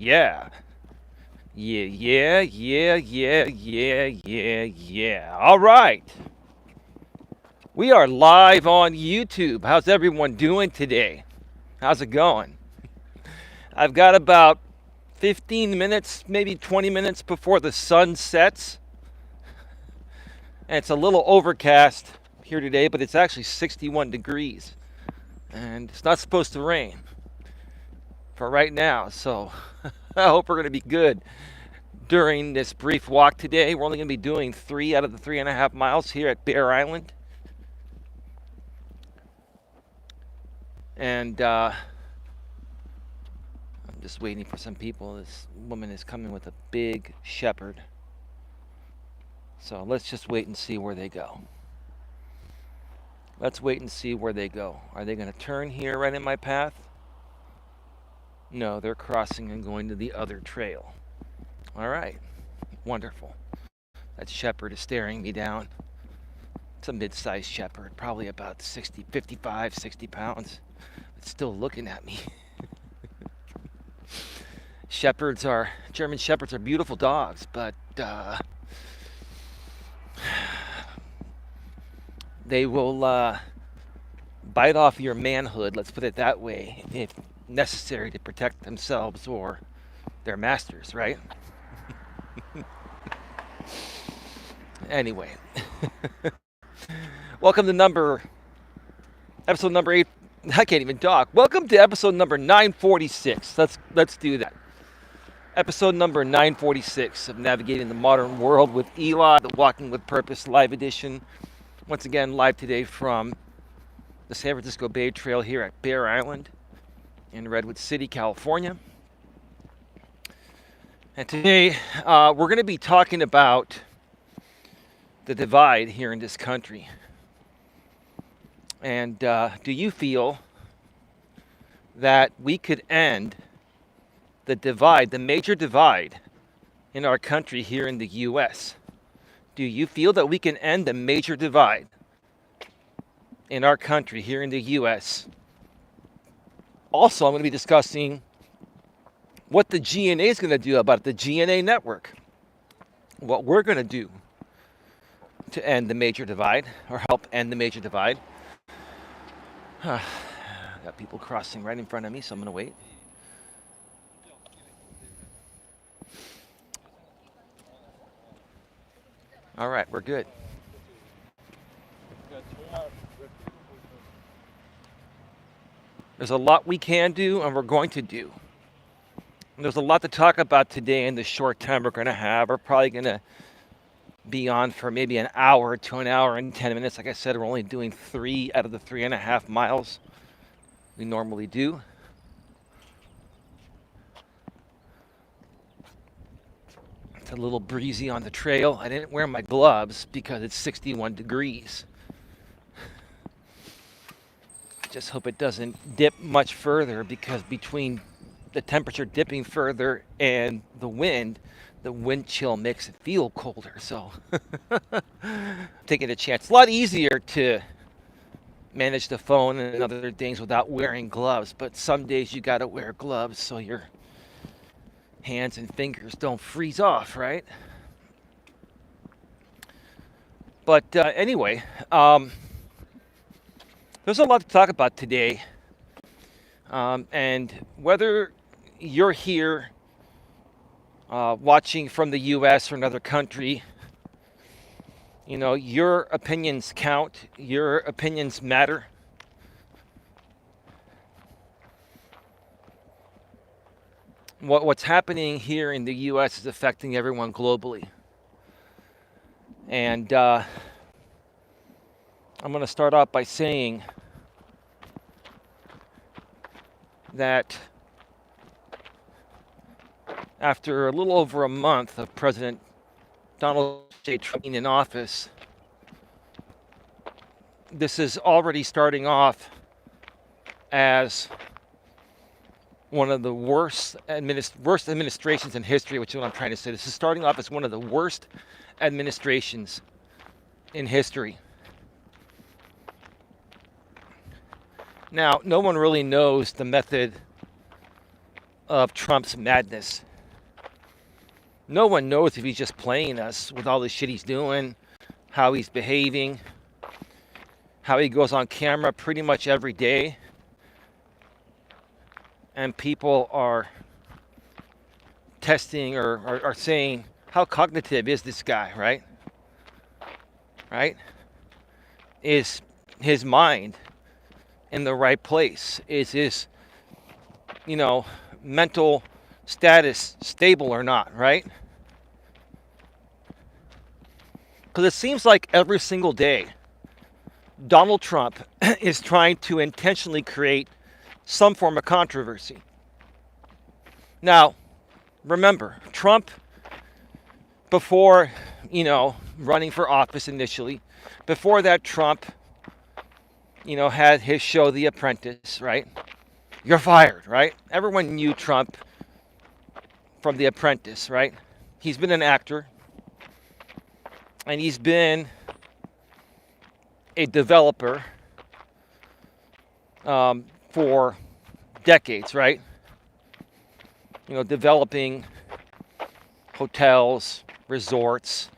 Yeah. Yeah. All right. We are live on YouTube. How's everyone doing today? How's it going? I've got about 15 minutes, maybe 20 minutes before the sun sets. And it's a little overcast here today, but it's actually 61 degrees. And it's not supposed to rain for right now. So I hope we're going to be good during this brief walk today. We're only going to be doing 3 out of the 3.5 miles here at Bear Island. And I'm just waiting for some people. This woman is coming with a big shepherd. So let's just wait and see where they go. Let's wait and see where they go. Are they going to turn here right in my path? No, they're crossing and going to the other trail. All right. Wonderful. That shepherd is staring me down. It's a mid-sized shepherd, probably about 60, 55, 60 pounds. It's still looking at me. German shepherds are beautiful dogs, but they will bite off your manhood, let's put it that way, if necessary to protect themselves or their masters, right? Anyway, welcome to episode number 8. I can't even talk. Welcome to episode number 946. Let's do that. Episode number 946 of Navigating the Modern World with Eli, the Walking with Purpose live edition. Once again, live today from the San Francisco Bay Trail here at Bear Island in Redwood City, California. And today, we're going to be talking about the divide here in this country. And do you feel that we could end the divide, the major divide in our country here in the U.S.? Do you feel that we can end the major divide in our country here in the U.S.? Also, I'm going to be discussing what the GNA is going to do about the GNA network, what we're going to do to end the major divide or help end the major divide. Got people crossing right in front of me, so I'm going to wait. All right, we're good. There's a lot we can do and we're going to do. And there's a lot to talk about today in the short time we're going to have. We're probably going to be on for maybe an hour to an hour and 10 minutes. Like I said, we're only doing 3 out of the 3.5 miles we normally do. It's a little breezy on the trail. I didn't wear my gloves because it's 61 degrees. Just hope it doesn't dip much further, because between the temperature dipping further and the wind chill makes it feel colder. So taking a chance. It's a lot easier to manage the phone and other things without wearing gloves, but some days you gotta wear gloves so your hands and fingers don't freeze off, right? But anyway, there's a lot to talk about today. And whether you're here watching from the U.S. or another country, you know, your opinions count, your opinions matter. What's happening here in the U.S. is affecting everyone globally. And I'm going to start off by saying that after a little over a month of President Donald J. Trump in office, this is already starting off as one of the worst administrations in history, which is what I'm trying to say. This is starting off as one of the worst administrations in history. Now, no one really knows the method of Trump's madness. No one knows if he's just playing us with all the shit he's doing, how he's behaving, how he goes on camera pretty much every day. And people are testing or are saying, how cognitive is this guy, right? Right? Is his mind in the right place? Is his, mental status stable or not, right? Because it seems like every single day, Donald Trump is trying to intentionally create some form of controversy. Now, remember, Trump, before, running for office initially, before that, Trump, had his show, The Apprentice, right? You're fired, right? Everyone knew Trump from The Apprentice, right? He's been an actor, and he's been a developer for decades, right? Developing hotels, resorts,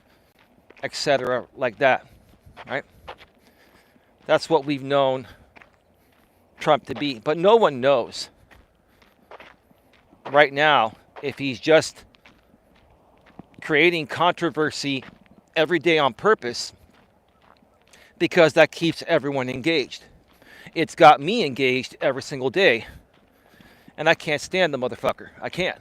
etc., like that, right? That's what we've known Trump to be. But no one knows right now if he's just creating controversy every day on purpose because that keeps everyone engaged. It's got me engaged every single day, and I can't stand the motherfucker. I can't.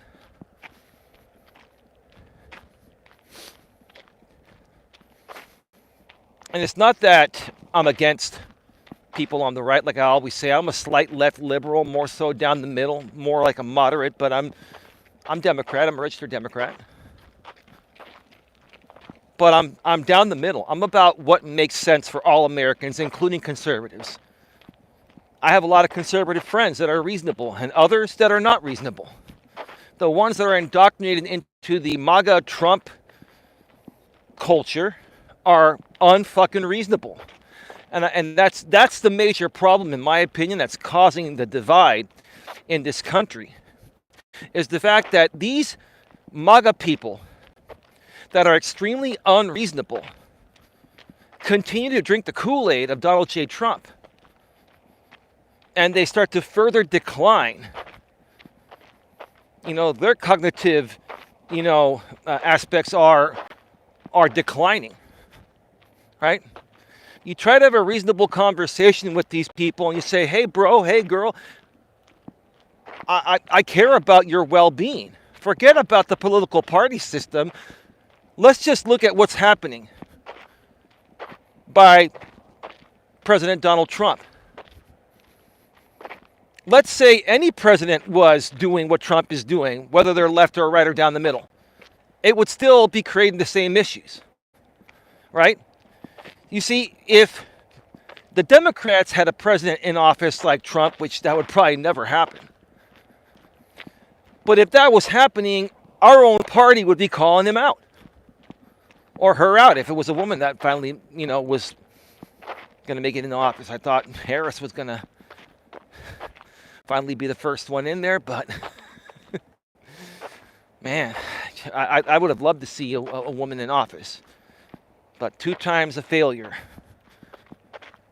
And it's not that I'm against people on the right, like I always say. I'm a slight left liberal, more so down the middle, more like a moderate, but I'm Democrat. I'm a registered Democrat. But I'm down the middle. I'm about what makes sense for all Americans, including conservatives. I have a lot of conservative friends that are reasonable and others that are not reasonable. The ones that are indoctrinated into the MAGA Trump culture are unfucking reasonable. And that's the major problem, in my opinion, that's causing the divide in this country, is the fact that these MAGA people that are extremely unreasonable continue to drink the Kool-Aid of Donald J. Trump. And they start to further decline, their cognitive, aspects are declining, right? You try to have a reasonable conversation with these people and you say, hey, bro, hey, girl, I care about your well-being. Forget about the political party system. Let's just look at what's happening by President Donald Trump. Let's say any president was doing what Trump is doing, whether they're left or right or down the middle. It would still be creating the same issues, right? You see, if the Democrats had a president in office like Trump, which that would probably never happen, but if that was happening, our own party would be calling him out. Or her out, if it was a woman that finally, was going to make it into office. I thought Harris was going to finally be the first one in there, but man, I would have loved to see a woman in office. But 2 times a failure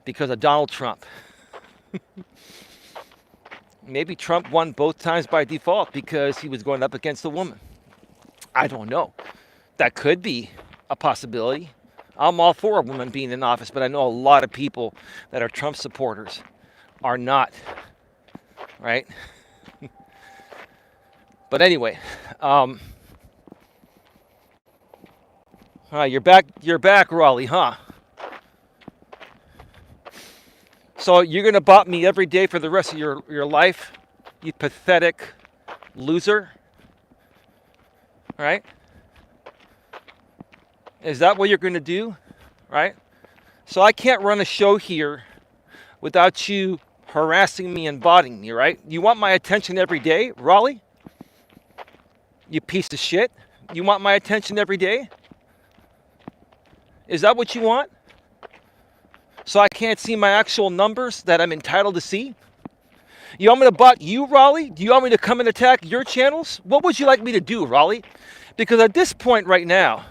because of Donald Trump. Maybe Trump won both times by default because he was going up against a woman. I don't know. That could be a possibility. I'm all for a woman being in office, but I know a lot of people that are Trump supporters are not, right? But anyway, you're back, Raleigh, huh? So you're gonna bot me every day for the rest of your life, you pathetic loser, right? Is that what you're gonna do, right? So I can't run a show here without you harassing me and botting me, right? You want my attention every day, Raleigh? You piece of shit. You want my attention every day? Is that what you want? So I can't see my actual numbers that I'm entitled to see? You want me to bot you, Raleigh? Do you want me to come and attack your channels? What would you like me to do, Raleigh? Because at this point right now,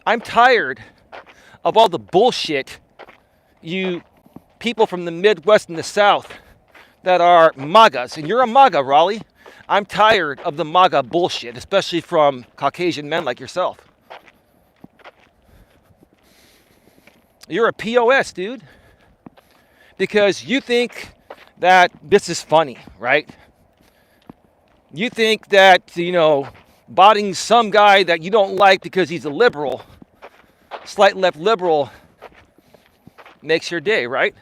I'm tired of all the bullshit you people from the Midwest and the South that are MAGAs. And you're a MAGA, Raleigh. I'm tired of the MAGA bullshit, especially from Caucasian men like yourself. You're a POS, dude. Because you think that this is funny, right? You think that, botting some guy that you don't like because he's a liberal, slight left liberal, makes your day, right?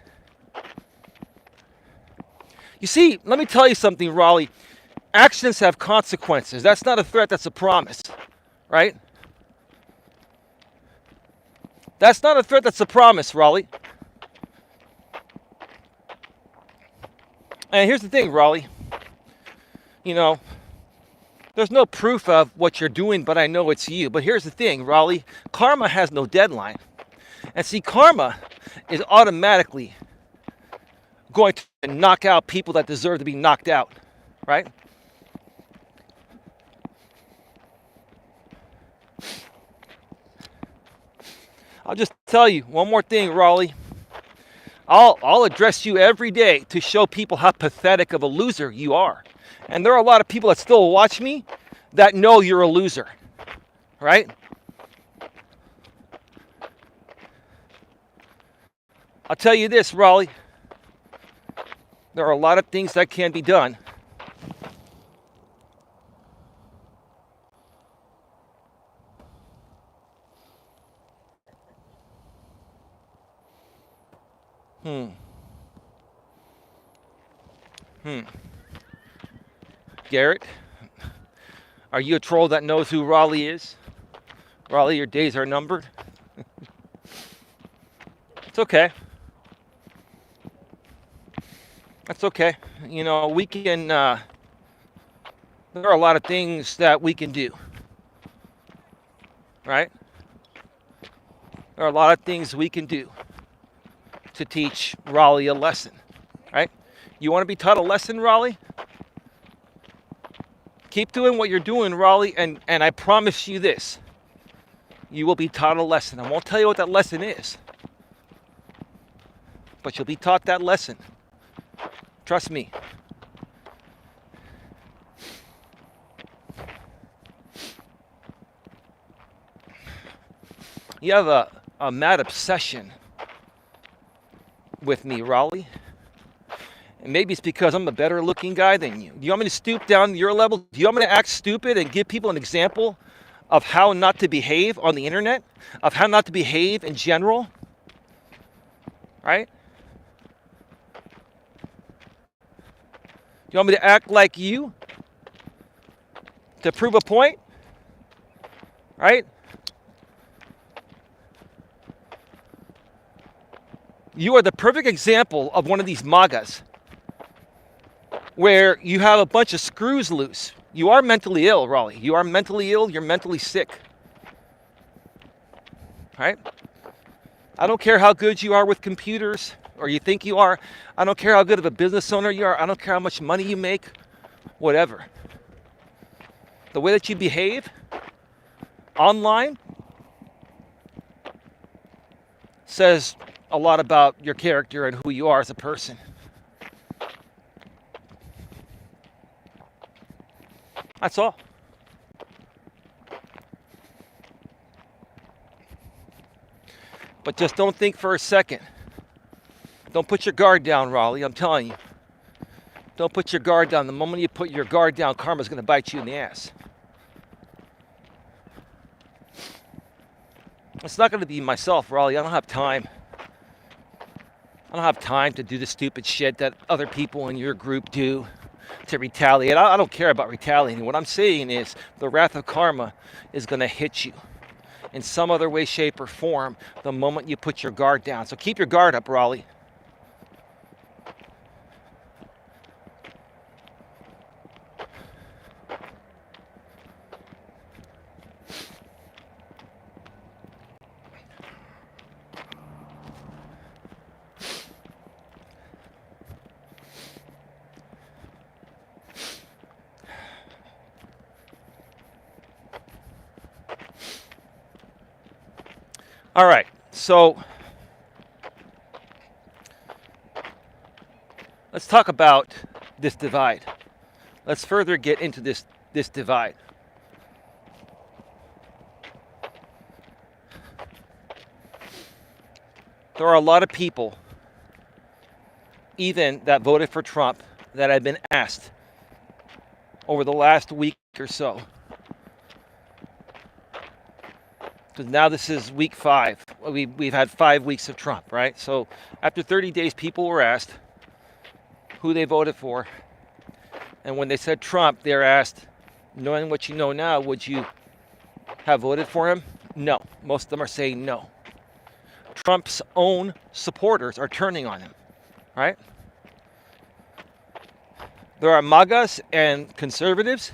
You see, let me tell you something, Raleigh. Actions have consequences. That's not a threat, that's a promise, right? That's not a threat, that's a promise, Raleigh. And here's the thing, Raleigh. There's no proof of what you're doing, but I know it's you. But here's the thing, Raleigh. Karma has no deadline. And see, karma is automatically going to knock out people that deserve to be knocked out, right? I'll just tell you one more thing, Raleigh. I'll address you every day to show people how pathetic of a loser you are. And there are a lot of people that still watch me that know you're a loser, right? I'll tell you this, Raleigh. There are a lot of things that can be done. Garrett, are you a troll that knows who Raleigh is? Raleigh, your days are numbered. It's okay. That's okay. We can, there are a lot of things that we can do, right? There are a lot of things we can do to teach Raleigh a lesson, right? You want to be taught a lesson, Raleigh? Keep doing what you're doing, Raleigh, and I promise you this. You will be taught a lesson. I won't tell you what that lesson is, but you'll be taught that lesson. Trust me. You have a mad obsession with me, Raleigh. And maybe it's because I'm a better looking guy than you. Do you want me to stoop down to your level? Do you want me to act stupid and give people an example of how not to behave on the internet? Of how not to behave in general? Right? You want me to act like you? To prove a point? Right? You are the perfect example of one of these MAGAs where you have a bunch of screws loose. You are mentally ill, Raleigh. You are mentally ill. You're mentally sick. Right? I don't care how good you are with computers, or you think you are. I don't care how good of a business owner you are. I don't care how much money you make. Whatever. The way that you behave online says a lot about your character and who you are as a person. That's all. But just don't think for a second. Don't put your guard down, Raleigh. I'm telling you. Don't put your guard down. The moment you put your guard down, karma's going to bite you in the ass. It's not going to be myself, Raleigh. I don't have time. I don't have time to do the stupid shit that other people in your group do to retaliate. I don't care about retaliating. What I'm saying is the wrath of karma is going to hit you in some other way, shape, or form the moment you put your guard down. So keep your guard up, Raleigh. All right. So let's talk about this divide. Let's further get into this divide. There are a lot of people, even that voted for Trump, that have been asked over the last week or so. Because now this is week 5. We've had 5 weeks of Trump, right? So after 30 days, people were asked who they voted for. And when they said Trump, they're asked, knowing what you know now, would you have voted for him? No. Most of them are saying no. Trump's own supporters are turning on him, right? There are MAGAs and conservatives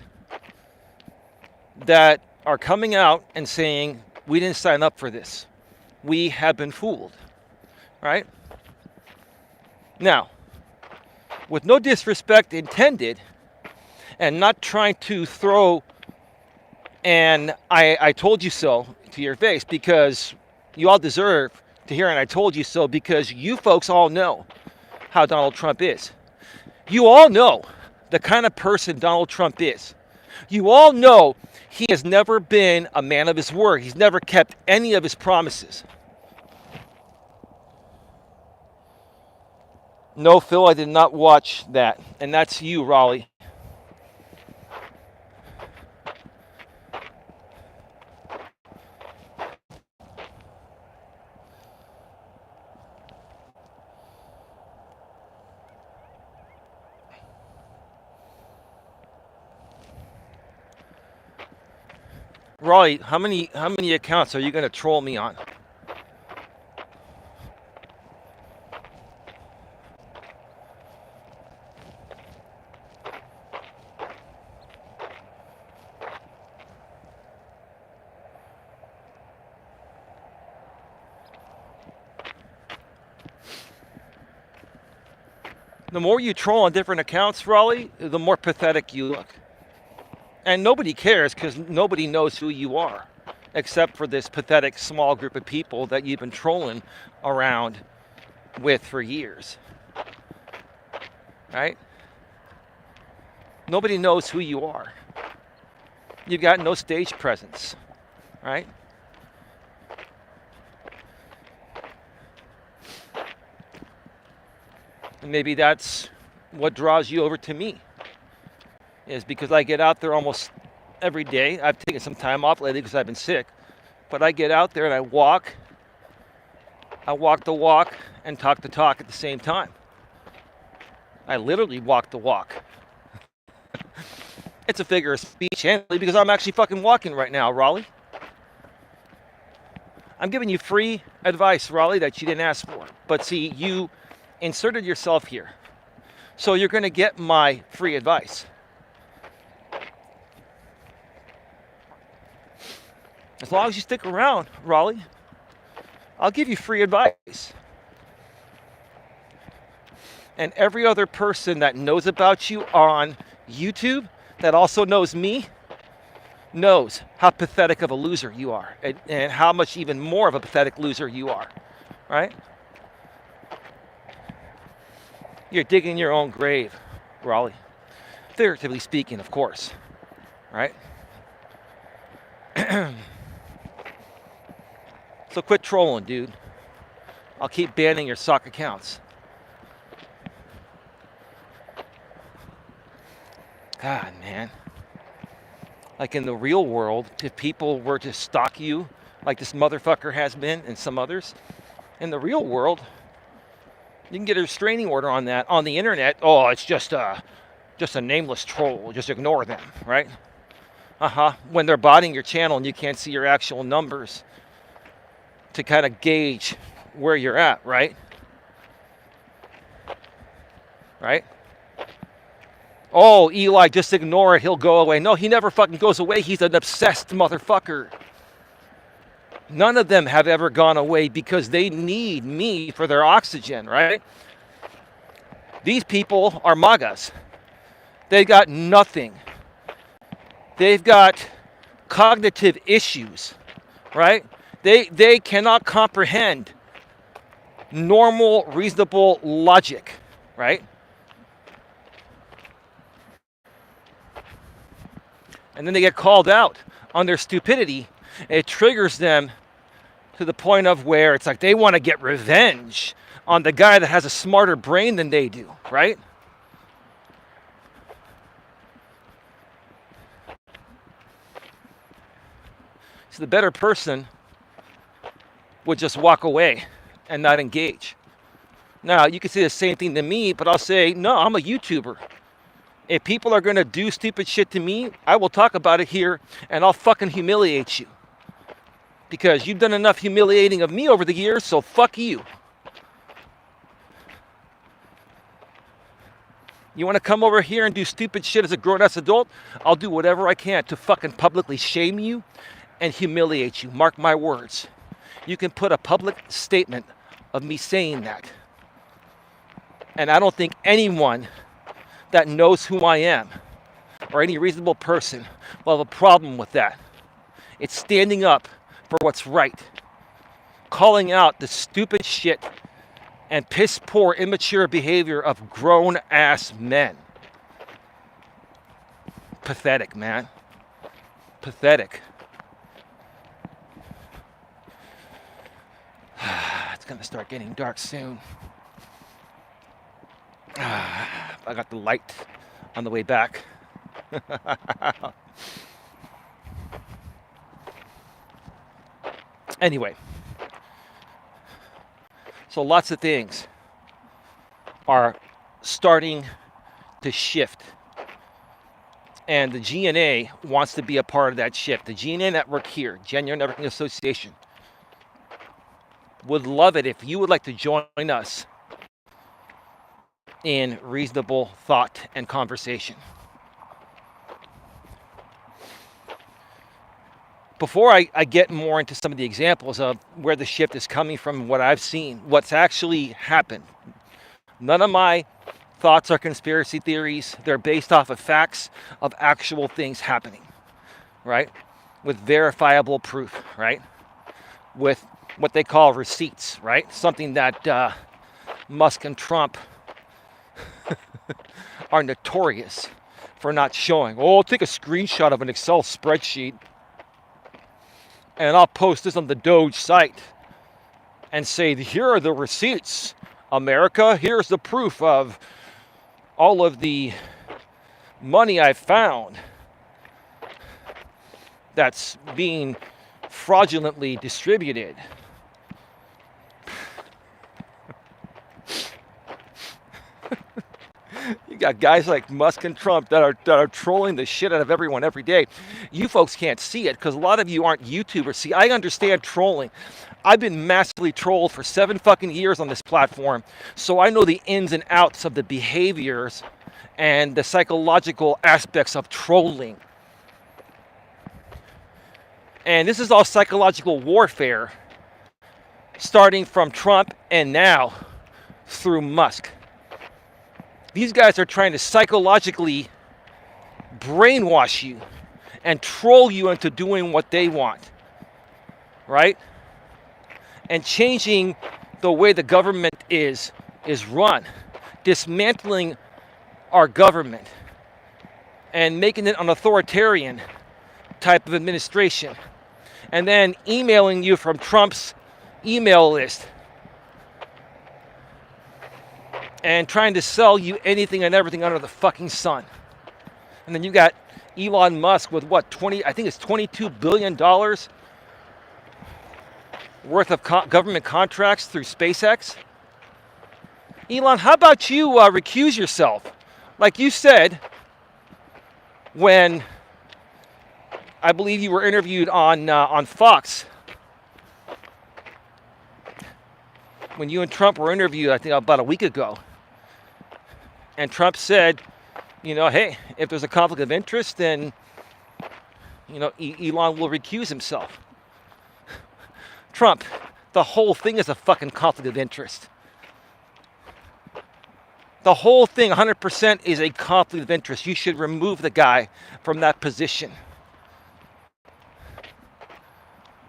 that are coming out and saying, we didn't sign up for this. We have been fooled, right? Now, with no disrespect intended, and not trying to throw an I told you so to your face, because you all deserve to hear an I told you so, because you folks all know how Donald Trump is. You all know the kind of person Donald Trump is. You all know he has never been a man of his word. He's never kept any of his promises. No, Phil, I did not watch that. And that's you, Raleigh. Raleigh, how many accounts are you going to troll me on? The more you troll on different accounts, Raleigh, the more pathetic you look. And nobody cares because nobody knows who you are, except for this pathetic small group of people that you've been trolling around with for years. Right? Nobody knows who you are. You've got no stage presence. Right? And maybe that's what draws you over to me, is because I get out there almost every day. I've taken some time off lately because I've been sick. But I get out there and I walk the walk and talk the talk at the same time. I literally walk the walk. It's a figure of speech, and because I'm actually fucking walking right now, Raleigh. I'm giving you free advice, Raleigh, that you didn't ask for. But see, you inserted yourself here. So you're going to get my free advice. As long as you stick around, Raleigh, I'll give you free advice. And every other person that knows about you on YouTube, that also knows me, knows how pathetic of a loser you are, and how much even more of a pathetic loser you are, right? You're digging your own grave, Raleigh. Figuratively speaking, of course, right? So quit trolling, dude. I'll keep banning your sock accounts. God, man. Like in the real world, if people were to stalk you like this motherfucker has been and some others, in the real world, you can get a restraining order on that. On the internet, oh, it's just a nameless troll. Just ignore them, right? When they're botting your channel and you can't see your actual numbers to kind of gauge where you're at, right? Right? Oh, Eli, just ignore it. He'll go away. No, he never fucking goes away. He's an obsessed motherfucker. None of them have ever gone away because they need me for their oxygen, right? These people are MAGAs. They've got nothing. They've got cognitive issues, right? They cannot comprehend normal, reasonable logic, right? And then they get called out on their stupidity. It triggers them to the point of where it's like they want to get revenge on the guy that has a smarter brain than they do, right? So the better person would just walk away and not engage. Now, you can say the same thing to me, but I'll say, no, I'm a YouTuber. If people are going to do stupid shit to me, I will talk about it here and I'll fucking humiliate you. Because you've done enough humiliating of me over the years, so fuck you. You want to come over here and do stupid shit as a grown-ass adult? I'll do whatever I can to fucking publicly shame you and humiliate you. Mark my words. You can put a public statement of me saying that. And I don't think anyone that knows who I am or any reasonable person will have a problem with that. It's standing up for what's right. Calling out the stupid shit and piss poor, immature behavior of grown-ass men. Pathetic, man. Pathetic. It's gonna start getting dark soon. I got the light on the way back. Anyway, so lots of things are starting to shift. And the GNA wants to be a part of that shift. The GNA network here, Genuine Networking Association, would love it if you would like to join us in reasonable thought and conversation. Before I get more into some of the examples of where the shift is coming from, what I've seen, what's actually happened, none of my thoughts are conspiracy theories. They're based off of facts of actual things happening, right? With verifiable proof, right? With what they call receipts, right? Something that Musk and Trump are notorious for not showing. Oh, I'll take a screenshot of an Excel spreadsheet and I'll post this on the Doge site and say, here are the receipts, America. Here's the proof of all of the money I found that's being fraudulently distributed. You got guys like Musk and Trump that are trolling the shit out of everyone every day. You folks can't see it because a lot of you aren't YouTubers. See, I understand trolling. I've been massively trolled for 7 fucking years on this platform, so I know the ins and outs of the behaviors and the psychological aspects of trolling. And this is all psychological warfare, starting from Trump and now through Musk. These guys are trying to psychologically brainwash you and troll you into doing what they want, right? And changing the way the government is run, dismantling our government and making it an authoritarian type of administration, and then emailing you from Trump's email list and trying to sell you anything and everything under the fucking sun. And then you got Elon Musk with what, I think it's $22 billion worth of government contracts through SpaceX. Elon, how about you recuse yourself? Like you said, when I believe you were interviewed on Fox, when you and Trump were interviewed, I think about a week ago, and Trump said, you know, hey, if there's a conflict of interest, then, you know, Elon will recuse himself. Trump, the whole thing is a fucking conflict of interest. The whole thing, 100%, is a conflict of interest. You should remove the guy from that position.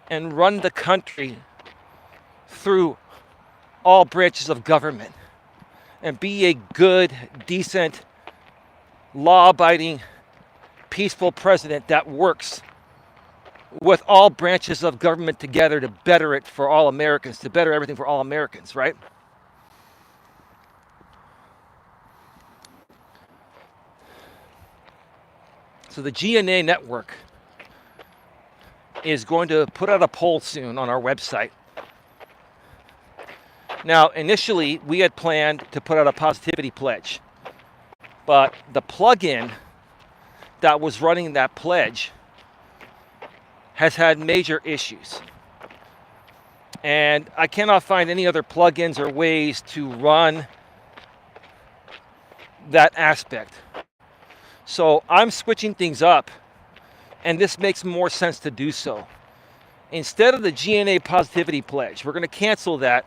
and run the country through all branches of government and be a good, decent, law-abiding, peaceful president that works with all branches of government together to better it for all Americans, to better everything for all Americans, right? So the GNA network is going to put out a poll soon on our website. Now, initially, we had planned to put out a positivity pledge, but the plugin that was running that pledge has had major issues. And I cannot find any other plugins or ways to run that aspect. So I'm switching things up, and this makes more sense to do so. Instead of the GNA positivity pledge, we're going to cancel that,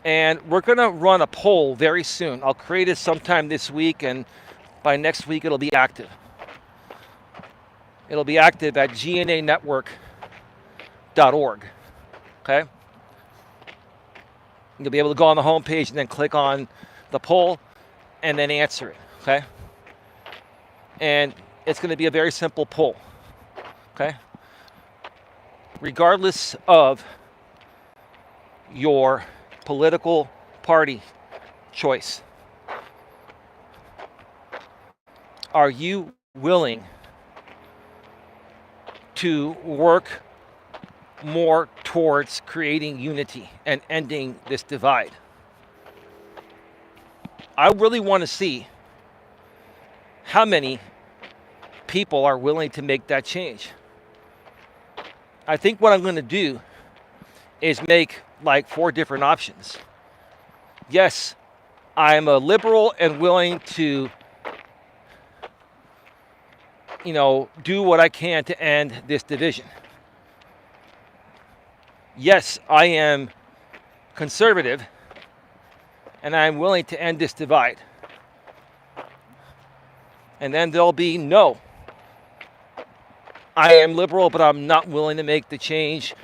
and we're going to run a poll very soon. I'll create it sometime this week, and by next week it'll be active. It'll be active at GNAnetwork.org. Okay? You'll be able to go on the home page and then click on the poll and then answer it. Okay? And it's going to be a very simple poll. Okay? Regardless of your political party choice, are you willing to work more towards creating unity and ending this divide? I really want to see how many people are willing to make that change. I think what I'm going to do is make like 4 different options. Yes, I'm a liberal and willing to, do what I can to end this division. Yes, I am conservative and I'm willing to end this divide. And then there'll be no, I am liberal, but I'm not willing to make the change.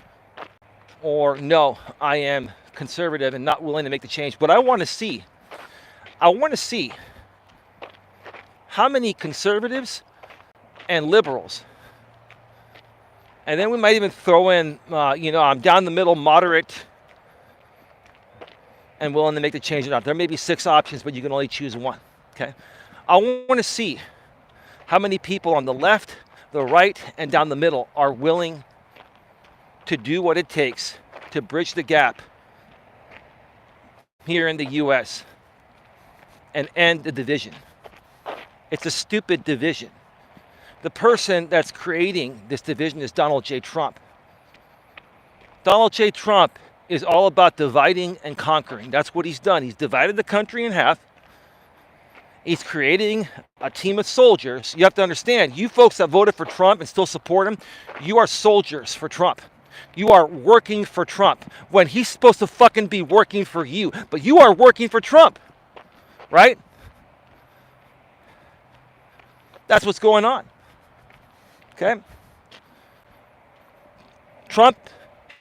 Or no, I am conservative and not willing to make the change. But I want to see how many conservatives and liberals, and then we might even throw in, I'm down the middle, moderate, and willing to make the change or not. There may be 6 options, but you can only choose one. Okay, I want to see how many people on the left, the right, and down the middle are willing to do what it takes to bridge the gap here in the U.S. and end the division. It's a stupid division. The person that's creating this division is Donald J. Trump. Donald J. Trump is all about dividing and conquering. That's what he's done. He's divided the country in half. He's creating a team of soldiers. You have to understand, you folks that voted for Trump and still support him, you are soldiers for Trump. You are working for Trump when he's supposed to fucking be working for you. But you are working for Trump, right? That's what's going on. Okay? Trump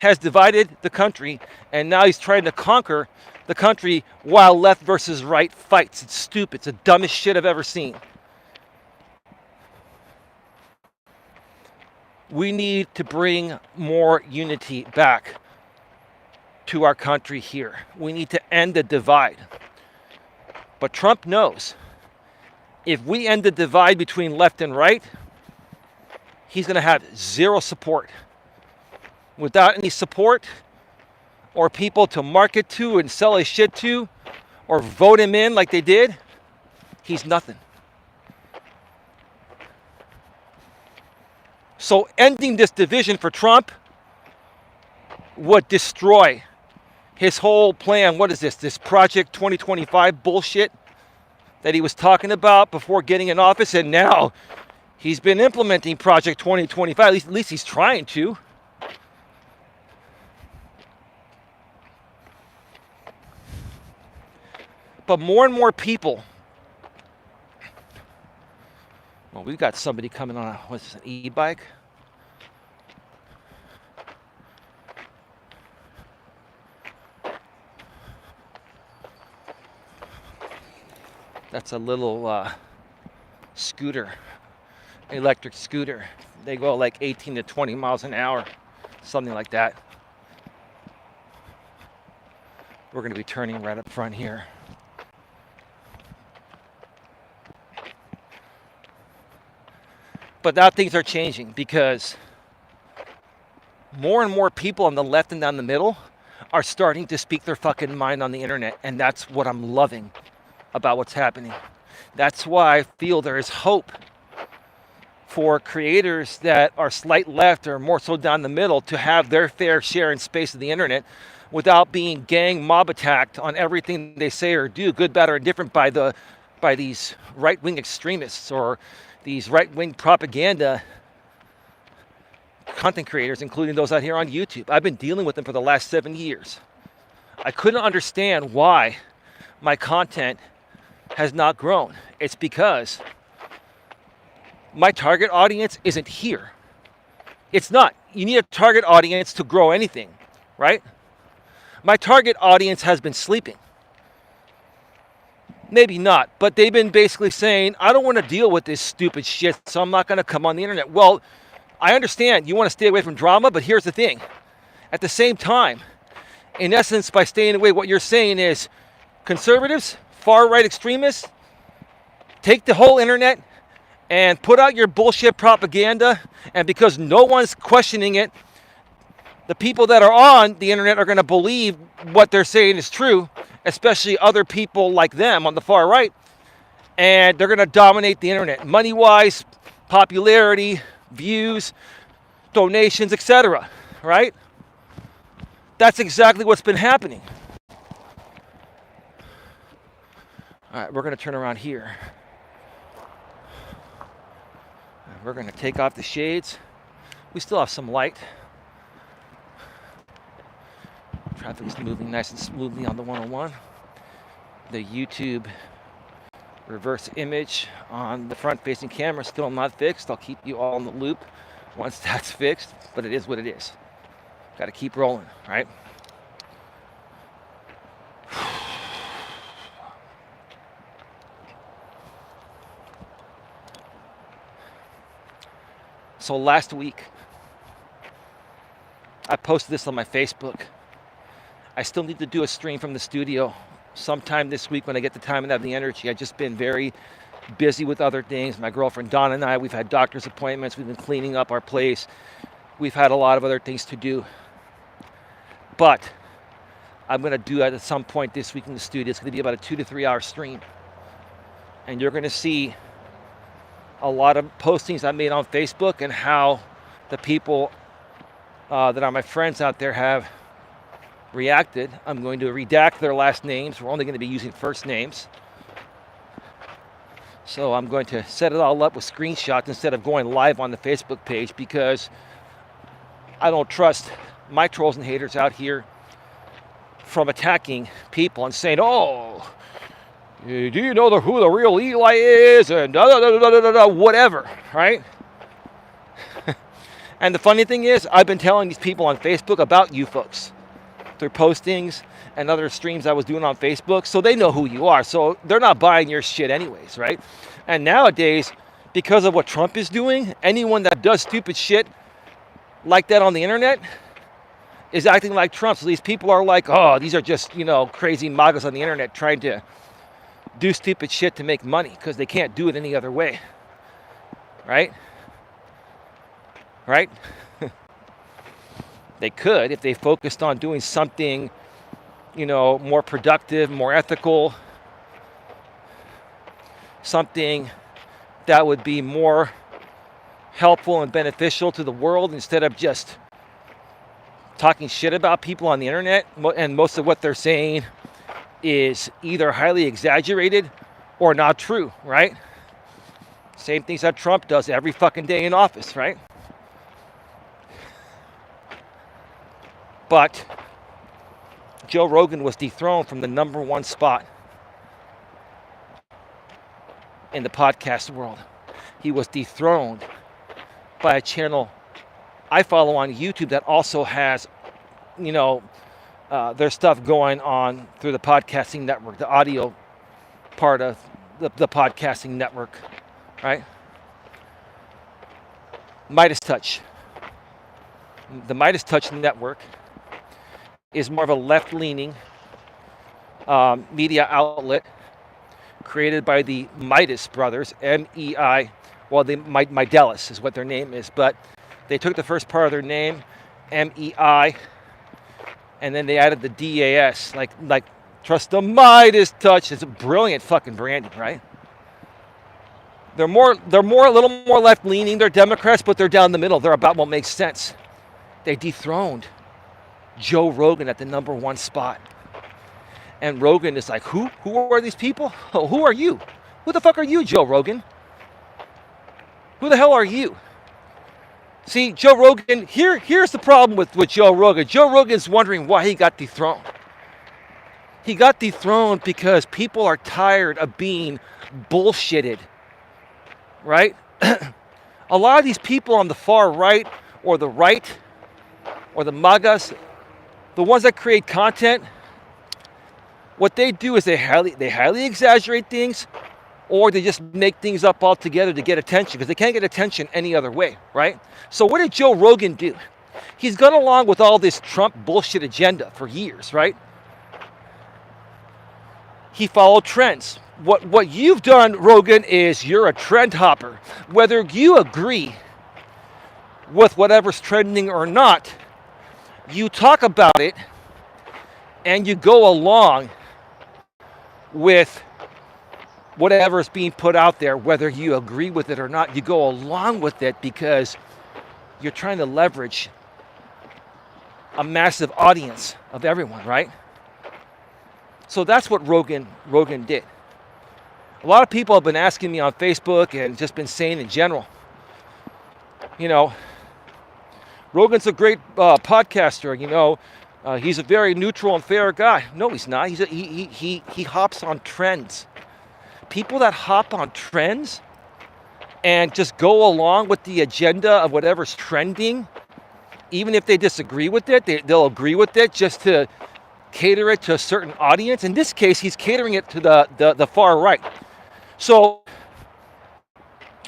has divided the country, and now he's trying to conquer the country while left versus right fights. It's stupid. It's the dumbest shit I've ever seen. We need to bring more unity back to our country here. We need to end the divide. But Trump knows if we end the divide between left and right, he's going to have 0 support. Without any support or people to market to and sell his shit to or vote him in like they did, he's nothing. So ending this division for Trump would destroy his whole plan. What is this? This Project 2025 bullshit that he was talking about before getting in office, and now he's been implementing Project 2025. At least he's trying to. But more and more people. Well, we've got somebody coming on what's this, an e-bike? That's a little scooter, electric scooter. They go like 18 to 20 miles an hour, something like that. We're going to be turning right up front here. But now things are changing because more and more people on the left and down the middle are starting to speak their fucking mind on the internet. And that's what I'm loving about what's happening. That's why I feel there is hope for creators that are slight left or more so down the middle to have their fair share in space of the internet without being gang mob attacked on everything they say or do, good, bad, or indifferent, by these right-wing extremists or these right-wing propaganda content creators, including those out here on YouTube. I've been dealing with them for the last 7 years. I couldn't understand why my content has not grown. It's because my target audience isn't here. It's not. You need a target audience to grow anything, right? My target audience has been sleeping. Maybe not, but they've been basically saying, I don't want to deal with this stupid shit, so I'm not going to come on the internet. Well, I understand you want to stay away from drama, but here's the thing. At the same time, in essence, by staying away, what you're saying is conservatives, far-right extremists, take the whole internet and put out your bullshit propaganda, and because no one's questioning it, the people that are on the internet are going to believe what they're saying is true, especially other people like them on the far right, and they're going to dominate the internet, money-wise, popularity, views, donations, etc., right? That's exactly what's been happening. All right, we're going to turn around here. We're going to take off the shades. We still have some light. Traffic's moving nice and smoothly on the 101. The YouTube reverse image on the front-facing camera is still not fixed. I'll keep you all in the loop once that's fixed, but it is what it is. Got to keep rolling, right? So last week, I posted this on my Facebook. I still need to do a stream from the studio sometime this week when I get the time and have the energy. I've just been very busy with other things. My girlfriend Donna and I, we've had doctor's appointments. We've been cleaning up our place. We've had a lot of other things to do. But I'm going to do that at some point this week in the studio. It's going to be about a 2 to 3 hour stream. And you're going to see a lot of postings I made on Facebook and how the people that are my friends out there have reacted. I'm going to redact their last names. We're only going to be using first names. So I'm going to set it all up with screenshots instead of going live on the Facebook page because I don't trust my trolls and haters out here from attacking people and saying, oh, do you know who the real Eli is? And whatever, right? And the funny thing is, I've been telling these people on Facebook about you folks through postings and other streams I was doing on Facebook, so they know who you are. So they're not buying your shit anyways, right? And nowadays, because of what Trump is doing, anyone that does stupid shit like that on the internet is acting like Trump. So these people are like, oh, these are just, crazy MAGAs on the internet trying to do stupid shit to make money because they can't do it any other way, right? Right? They could if they focused on doing something, more productive, more ethical, something that would be more helpful and beneficial to the world instead of just talking shit about people on the internet. And most of what they're saying is either highly exaggerated or not true, right? Same things that Trump does every fucking day in office, right? But Joe Rogan was dethroned from the #1 spot in the podcast world. He was dethroned by a channel I follow on YouTube that also has, their stuff going on through the podcasting network, the audio part of the podcasting network, right? Midas Touch. The Midas Touch network is more of a left-leaning media outlet created by the Midas brothers, M-E-I, well, Melas is what their name is, but they took the first part of their name, M-E-I, and then they added the D-A-S, like trust the Midas Touch. It's a brilliant fucking branding, right? They're a little more left-leaning. They're Democrats, but they're down the middle. They're about what makes sense. They dethroned Joe Rogan at the #1 spot. And Rogan is like, who? Who are these people? Oh, who are you? Who the fuck are you, Joe Rogan? Who the hell are you? See, Joe Rogan, here's the problem with Joe Rogan. Joe Rogan's wondering why he got dethroned. He got dethroned because people are tired of being bullshitted, right? A lot of these people on the far right or the MAGAs, the ones that create content, what they do is they highly exaggerate things, or they just make things up altogether to get attention, because they can't get attention any other way, right? So what did Joe Rogan do? He's gone along with all this Trump bullshit agenda for years, right? He followed trends. What you've done, Rogan, is you're a trend hopper. Whether you agree with whatever's trending or not, you talk about it and you go along with whatever is being put out there, whether you agree with it or not. You go along with it because you're trying to leverage a massive audience of everyone, right? So that's what Rogan did. A lot of people have been asking me on Facebook and just been saying in general, you know, Rogan's a great podcaster, you know, he's a very neutral and fair guy. No, he's not. He hops on trends. People that hop on trends and just go along with the agenda of whatever's trending, even if they disagree with it, they'll agree with it just to cater it to a certain audience. In this case, he's catering it to the far right. So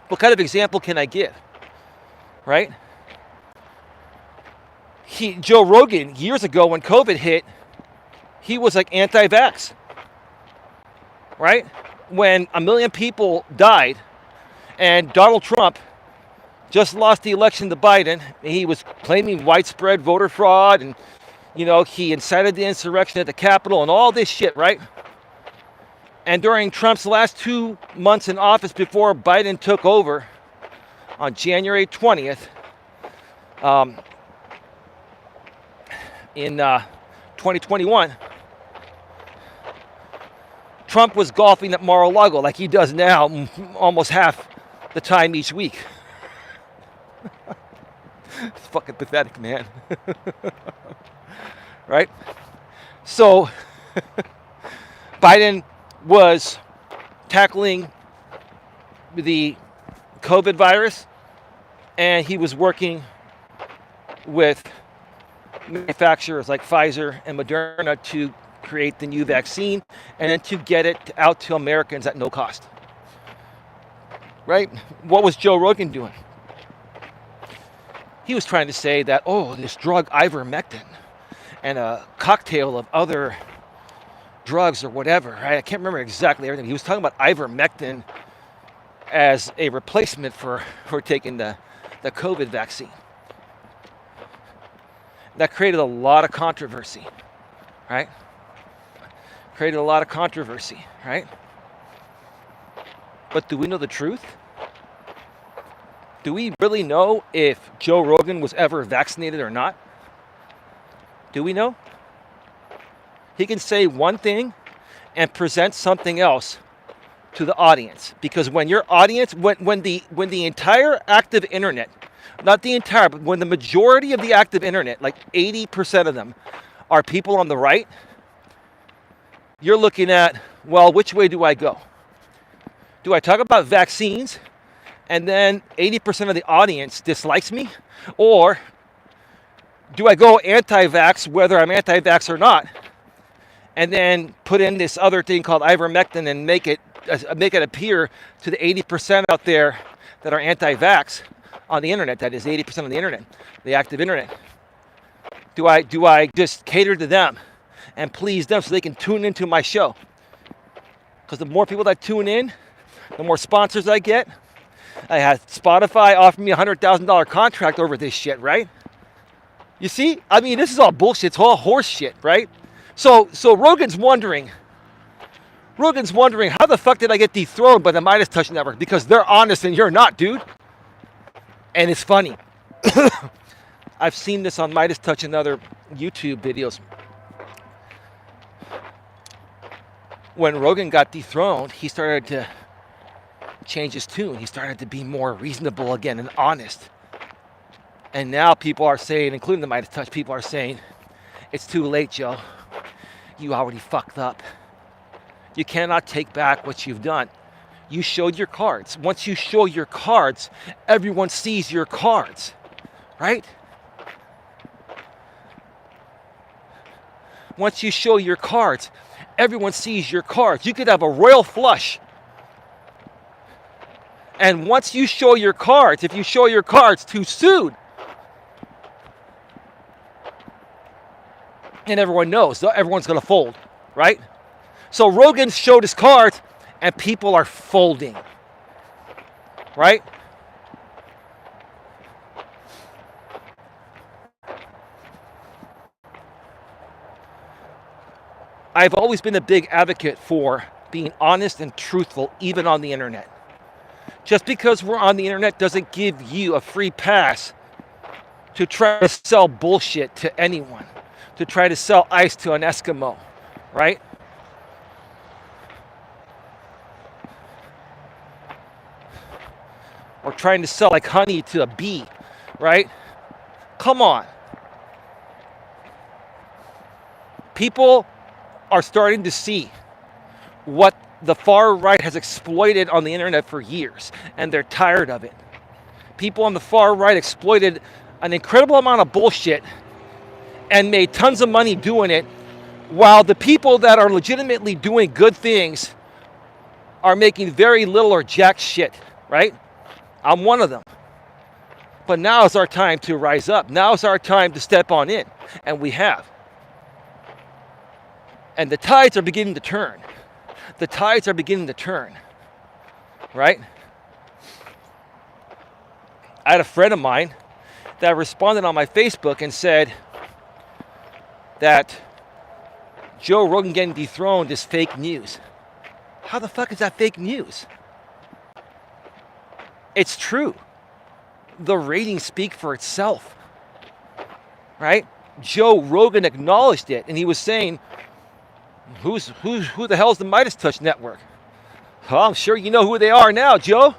what kind of example can I give, right? Joe Rogan, years ago when COVID hit, he was like anti-vax, right? When 1 million people died and Donald Trump just lost the election to Biden, and he was claiming widespread voter fraud, and, you know, he incited the insurrection at the Capitol and all this shit, right? And during Trump's last 2 months in office before Biden took over on January 20th, in 2021, Trump was golfing at Mar-a-Lago like he does now almost half the time each week. It's fucking pathetic, man. Right? So Biden was tackling the COVID virus, and he was working with manufacturers like Pfizer and Moderna to create the new vaccine and then to get it out to Americans at no cost. Right? What was Joe Rogan doing? He was trying to say that, oh, this drug ivermectin and a cocktail of other drugs or whatever, right? I can't remember exactly everything. He was talking about ivermectin as a replacement for taking the COVID vaccine. That created a lot of controversy, right? Created a lot of controversy, right? But do we know the truth? Do we really know if Joe Rogan was ever vaccinated or not? Do we know? He can say one thing and present something else to the audience. Because when your audience, when the entire active internet, not the entire, but when the majority of the active internet, like 80% of them, are people on the right, you're looking at, well, which way do I go? Do I talk about vaccines and then 80% of the audience dislikes me? Or do I go anti-vax, whether I'm anti-vax or not, and then put in this other thing called ivermectin and make it make it appear to the 80% out there that are anti-vax on the internet. That is 80% of the internet, the active internet. Do I just cater to them and please them so they can tune into my show? Because the more people that tune in, the more sponsors I get. I had Spotify offer me a $100,000 contract over this shit, right? You see? I mean, this is all bullshit. It's all horse shit, right? So Rogan's wondering, how the fuck did I get dethroned by the Midas Touch Network? Because they're honest and you're not, dude. And it's funny. I've seen this on Midas Touch and other YouTube videos. When Rogan got dethroned, he started to change his tune. He started to be more reasonable again and honest. And now people are saying, including the Midas Touch, people are saying, it's too late, Joe. You already fucked up. You cannot take back what you've done. You showed your cards. Once you show your cards, everyone sees your cards, right? Once you show your cards, everyone sees your cards. You could have a royal flush. And once you show your cards, if you show your cards too soon, and everyone knows, so everyone's going to fold, right? So Rogan showed his cards, and people are folding, right? I've always been a big advocate for being honest and truthful, even on the internet. Just because we're on the internet doesn't give you a free pass to try to sell bullshit to anyone, to try to sell ice to an Eskimo, right? Or trying to sell like honey to a bee, right? Come on. People are starting to see what the far right has exploited on the internet for years, and they're tired of it. People on the far right exploited an incredible amount of bullshit and made tons of money doing it, while the people that are legitimately doing good things are making very little or jack shit, right? I'm one of them. But now is our time to rise up. Now is our time to step on in, and we have. And the tides are beginning to turn. The tides are beginning to turn, right? I had a friend of mine that responded on my Facebook and said that Joe Rogan getting dethroned is fake news. How the fuck is that fake news? It's true. The ratings speak for itself, right? Joe Rogan acknowledged it, and he was saying, who the hell's the Midas Touch Network? Oh, I'm sure you know who they are now, Joe.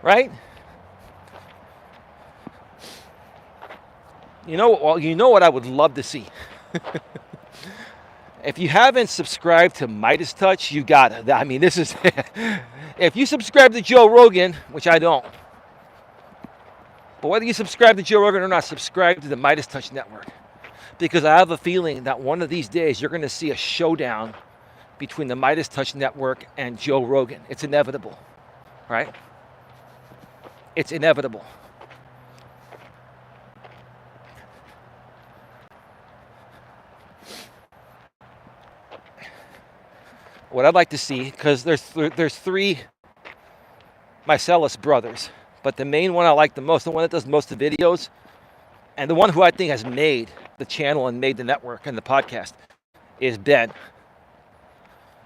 Right? You know what I would love to see. If you haven't subscribed to Midas Touch, you got it. I mean, this is... If you subscribe to Joe Rogan, which I don't, but whether you subscribe to Joe Rogan or not, subscribe to the Midas Touch Network. Because I have a feeling that one of these days you're going to see a showdown between the Midas Touch Network and Joe Rogan. It's inevitable, right? It's inevitable. What I'd like to see, because there's three Melas brothers, but the main one I like the most, the one that does most of the videos, and the one who I think has made the channel and made the network and the podcast, is Ben.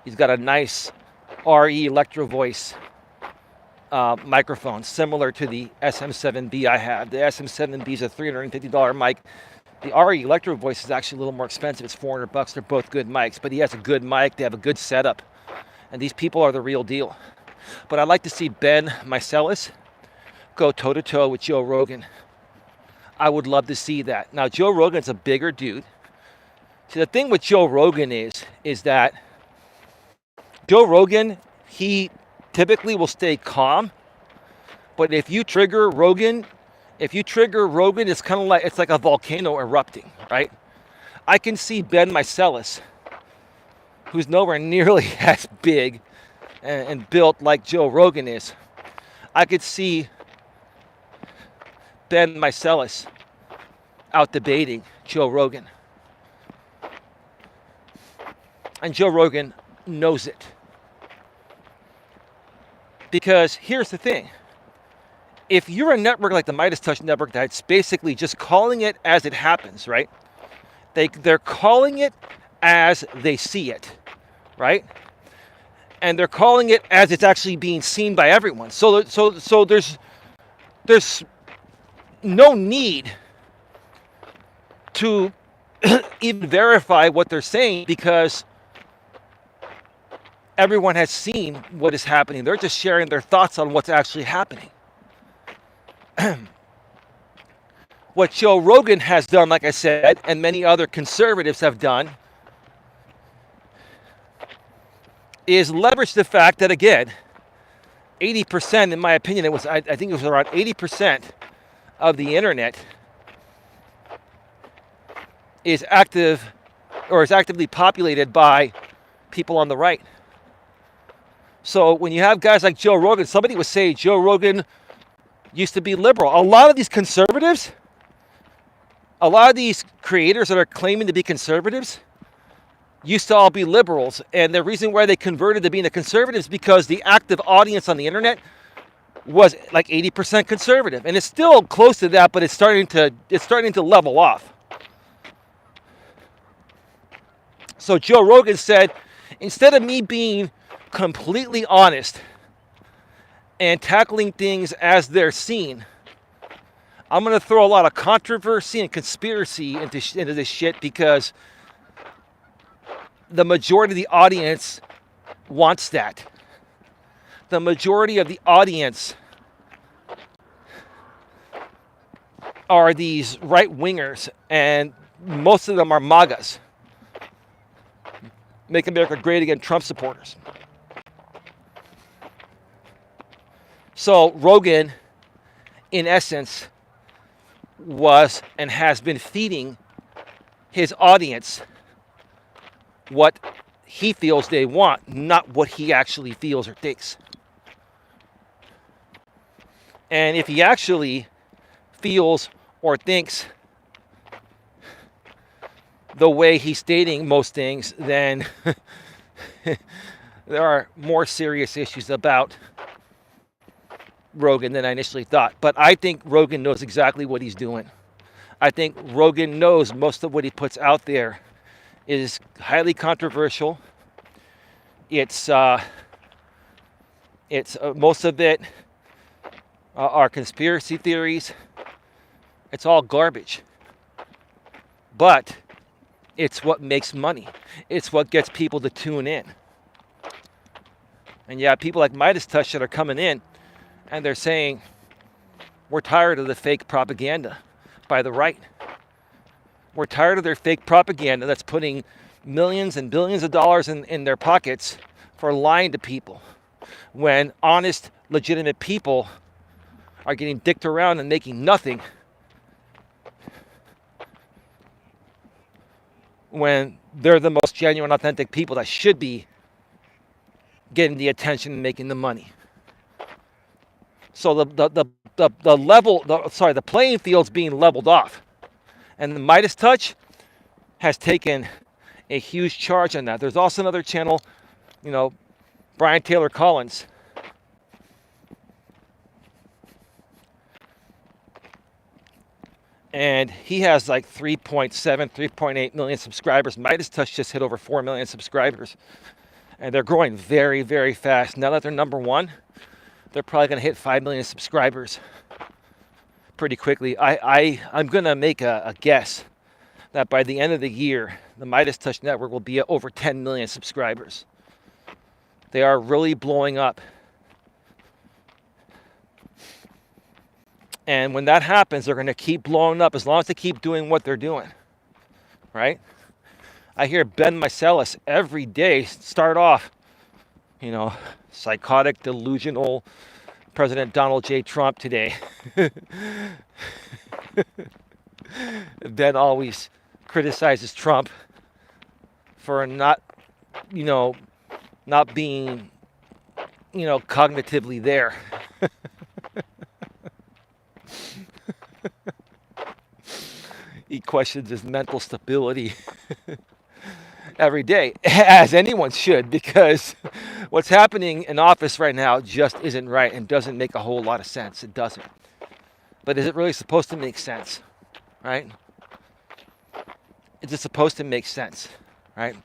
He's got a nice RE Electro Voice microphone, similar to the SM7B I have. The SM7B is a $350 mic. The RE Electro Voice is actually a little more expensive. It's $400. They're both good mics, but he has a good mic. They have a good setup, and these people are the real deal. But I'd like to see Ben Melas go toe-to-toe with Joe Rogan. I would love to see that. Now, Joe Rogan's a bigger dude. See, the thing with Joe Rogan is that Joe Rogan, he typically will stay calm, but if you trigger Rogan, it's kind of like, it's like a volcano erupting, right? I can see Ben Melas, who's nowhere nearly as big and built like Joe Rogan is. I could see Ben Melas out debating Joe Rogan. And Joe Rogan knows it. Because here's the thing. If you're a network like the Midas Touch Network that's basically just calling it as it happens, right? They're calling it as they see it, right? And they're calling it as it's actually being seen by everyone. So there's no need to even verify what they're saying because everyone has seen what is happening. They're just sharing their thoughts on what's actually happening. What Joe Rogan has done, like I said, and many other conservatives have done, is leverage the fact that, again, 80%, in my opinion, I think it was around 80% of the internet is active or is actively populated by people on the right. So when you have guys like Joe Rogan, somebody would say Joe Rogan used to be liberal. A lot of these conservatives, a lot of these creators that are claiming to be conservatives used to all be liberals. And the reason why they converted to being a conservative is because the active audience on the internet was like 80% conservative. And it's still close to that, but it's starting to level off. So Joe Rogan said, instead of me being completely honest and tackling things as they're seen, I'm going to throw a lot of controversy and conspiracy into this shit because the majority of the audience wants that. The majority of the audience are these right-wingers, and most of them are MAGAs. Make America Great Again Trump supporters. So Rogan, in essence, was and has been feeding his audience what he feels they want, not what he actually feels or thinks. And if he actually feels or thinks the way he's stating most things, then there are more serious issues about Rogan than I initially thought. But I think Rogan knows exactly what he's doing. I think Rogan knows most of what he puts out there is highly controversial. It's most of it are conspiracy theories. It's all garbage. But it's what makes money. It's what gets people to tune in. And yeah, people like Midas Touch that are coming in and they're saying, we're tired of the fake propaganda by the right. We're tired of their fake propaganda that's putting millions and billions of dollars in their pockets for lying to people. When honest, legitimate people are getting dicked around and making nothing. When they're the most genuine, authentic people that should be getting the attention and making the money. So the playing field's being leveled off. And the Midas Touch has taken a huge charge on that. There's also another channel, Brian Taylor Collins. And he has like 3.7, 3.8 million subscribers. Midas Touch just hit over 4 million subscribers. And they're growing very, very fast. Now that they're number one, they're probably going to hit 5 million subscribers pretty quickly. I'm going to make a guess that by the end of the year, the Midas Touch Network will be at over 10 million subscribers. They are really blowing up. And when that happens, they're going to keep blowing up as long as they keep doing what they're doing, right? I hear Ben Melas every day start off, psychotic, delusional President Donald J. Trump today. Ben always criticizes Trump for not you know, not being, cognitively there. He questions his mental stability every day, as anyone should, because what's happening in office right now just isn't right and doesn't make a whole lot of sense. It doesn't. But is it really supposed to make sense, right? Is it supposed to make sense, right?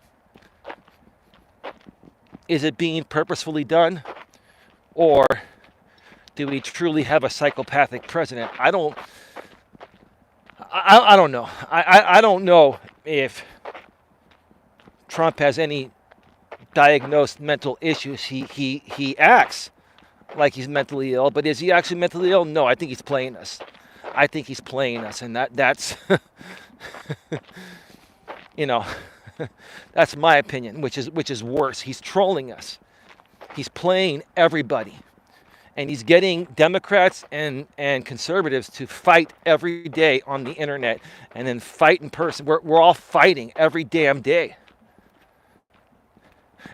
Is it being purposefully done, or do we truly have a psychopathic president? I don't know. I don't know if Trump has any diagnosed mental issues. He acts like he's mentally ill, but is he actually mentally ill? No, I think he's playing us. I think he's playing us, and that's you know, that's my opinion, which is worse. He's trolling us. He's playing everybody. And he's getting Democrats and conservatives to fight every day on the internet and then fight in person. We're all fighting every damn day.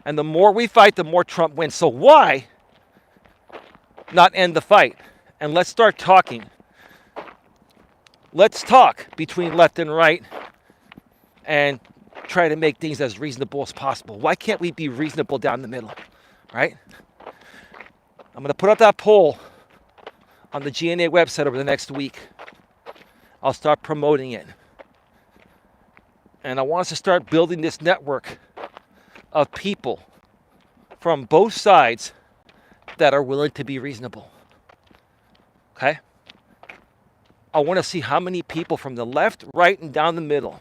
And the more we fight, the more Trump wins. So why not end the fight? And let's start talking. Let's talk between left and right and try to make things as reasonable as possible. Why can't we be reasonable down the middle, right? I'm going to put up that poll on the GNA website over the next week. I'll start promoting it. And I want us to start building this network of people from both sides that are willing to be reasonable. Okay? I want to see how many people from the left, right, and down the middle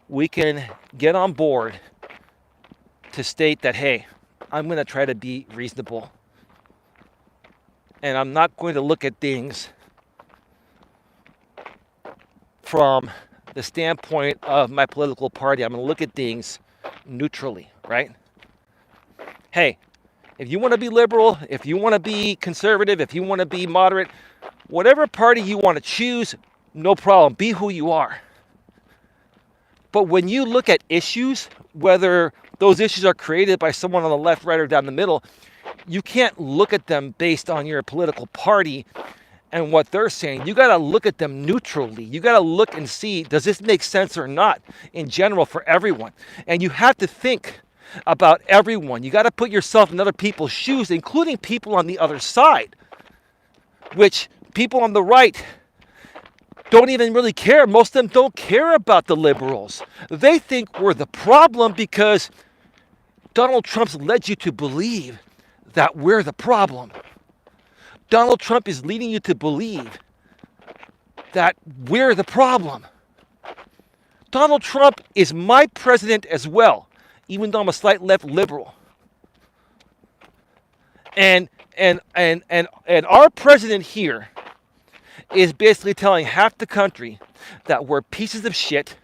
we can get on board to state that, hey, I'm going to try to be reasonable. And I'm not going to look at things from the standpoint of my political party. I'm going to look at things neutrally, right? Hey, if you want to be liberal, if you want to be conservative, if you want to be moderate, whatever party you want to choose, no problem. Be who you are. But when you look at issues, whether those issues are created by someone on the left, right, or down the middle, you can't look at them based on your political party and what they're saying. You got to look at them neutrally. You got to look and see, does this make sense or not in general for everyone? And you have to think about everyone. You got to put yourself in other people's shoes, including people on the other side, which people on the right don't even really care. Most of them don't care about the liberals. They think we're the problem because Donald Trump's led you to believe that we're the problem. Donald Trump is leading you to believe that we're the problem. Donald Trump is my president as well, even though I'm a slight left liberal. And our president here is basically telling half the country that we're pieces of shit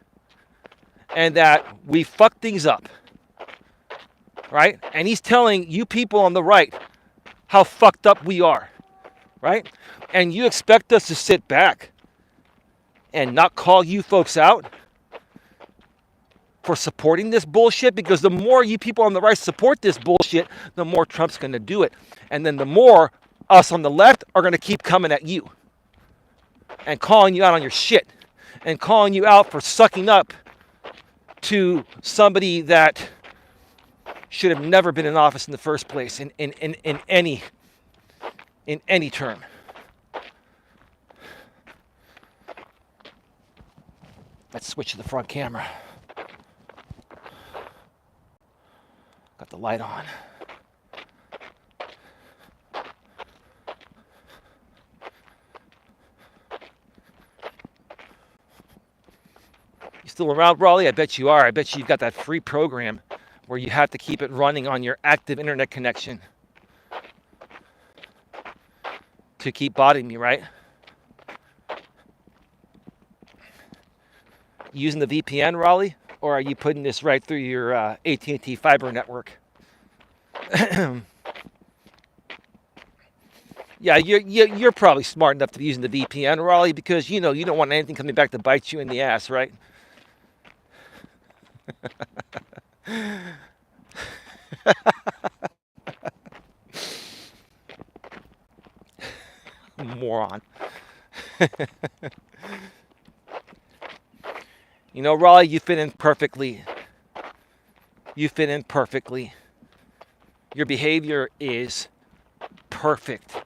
and that we fuck things up. Right? And he's telling you people on the right how fucked up we are. Right? And you expect us to sit back and not call you folks out for supporting this bullshit? Because the more you people on the right support this bullshit, the more Trump's going to do it. And then the more us on the left are going to keep coming at you and calling you out on your shit and calling you out for sucking up to somebody that should have never been in office in the first place in any term. Let's switch to the front camera. Got the light on. You still around, Raleigh? I bet you are. I bet you've got that free program where you have to keep it running on your active internet connection to keep botting me, right? Using the VPN, Raleigh? Or are you putting this right through your AT&T fiber network? Yeah, you're probably smart enough to be using the VPN, Raleigh, because you don't want anything coming back to bite you in the ass, right? Moron. You know, Raleigh, you fit in perfectly. You fit in perfectly. Your behavior is perfect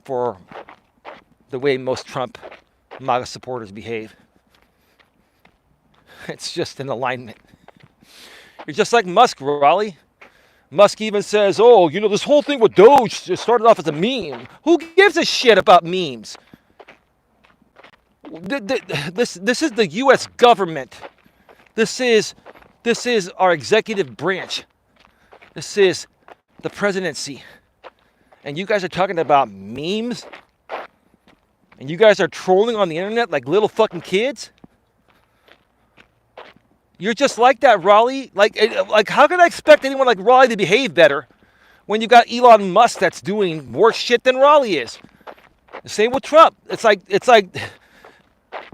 for the way most Trump MAGA supporters behave. It's just in alignment. You're just like Musk, Raleigh. Musk even says, oh, you know, this whole thing with Doge just started off as a meme. Who gives a shit about memes? This is the U.S. government. This is our executive branch. This is the presidency. And you guys are talking about memes? And you guys are trolling on the internet like little fucking kids? You're just like that, Raleigh. Like how can I expect anyone like Raleigh to behave better when you got Elon Musk that's doing worse shit than Raleigh is? The same with Trump. It's like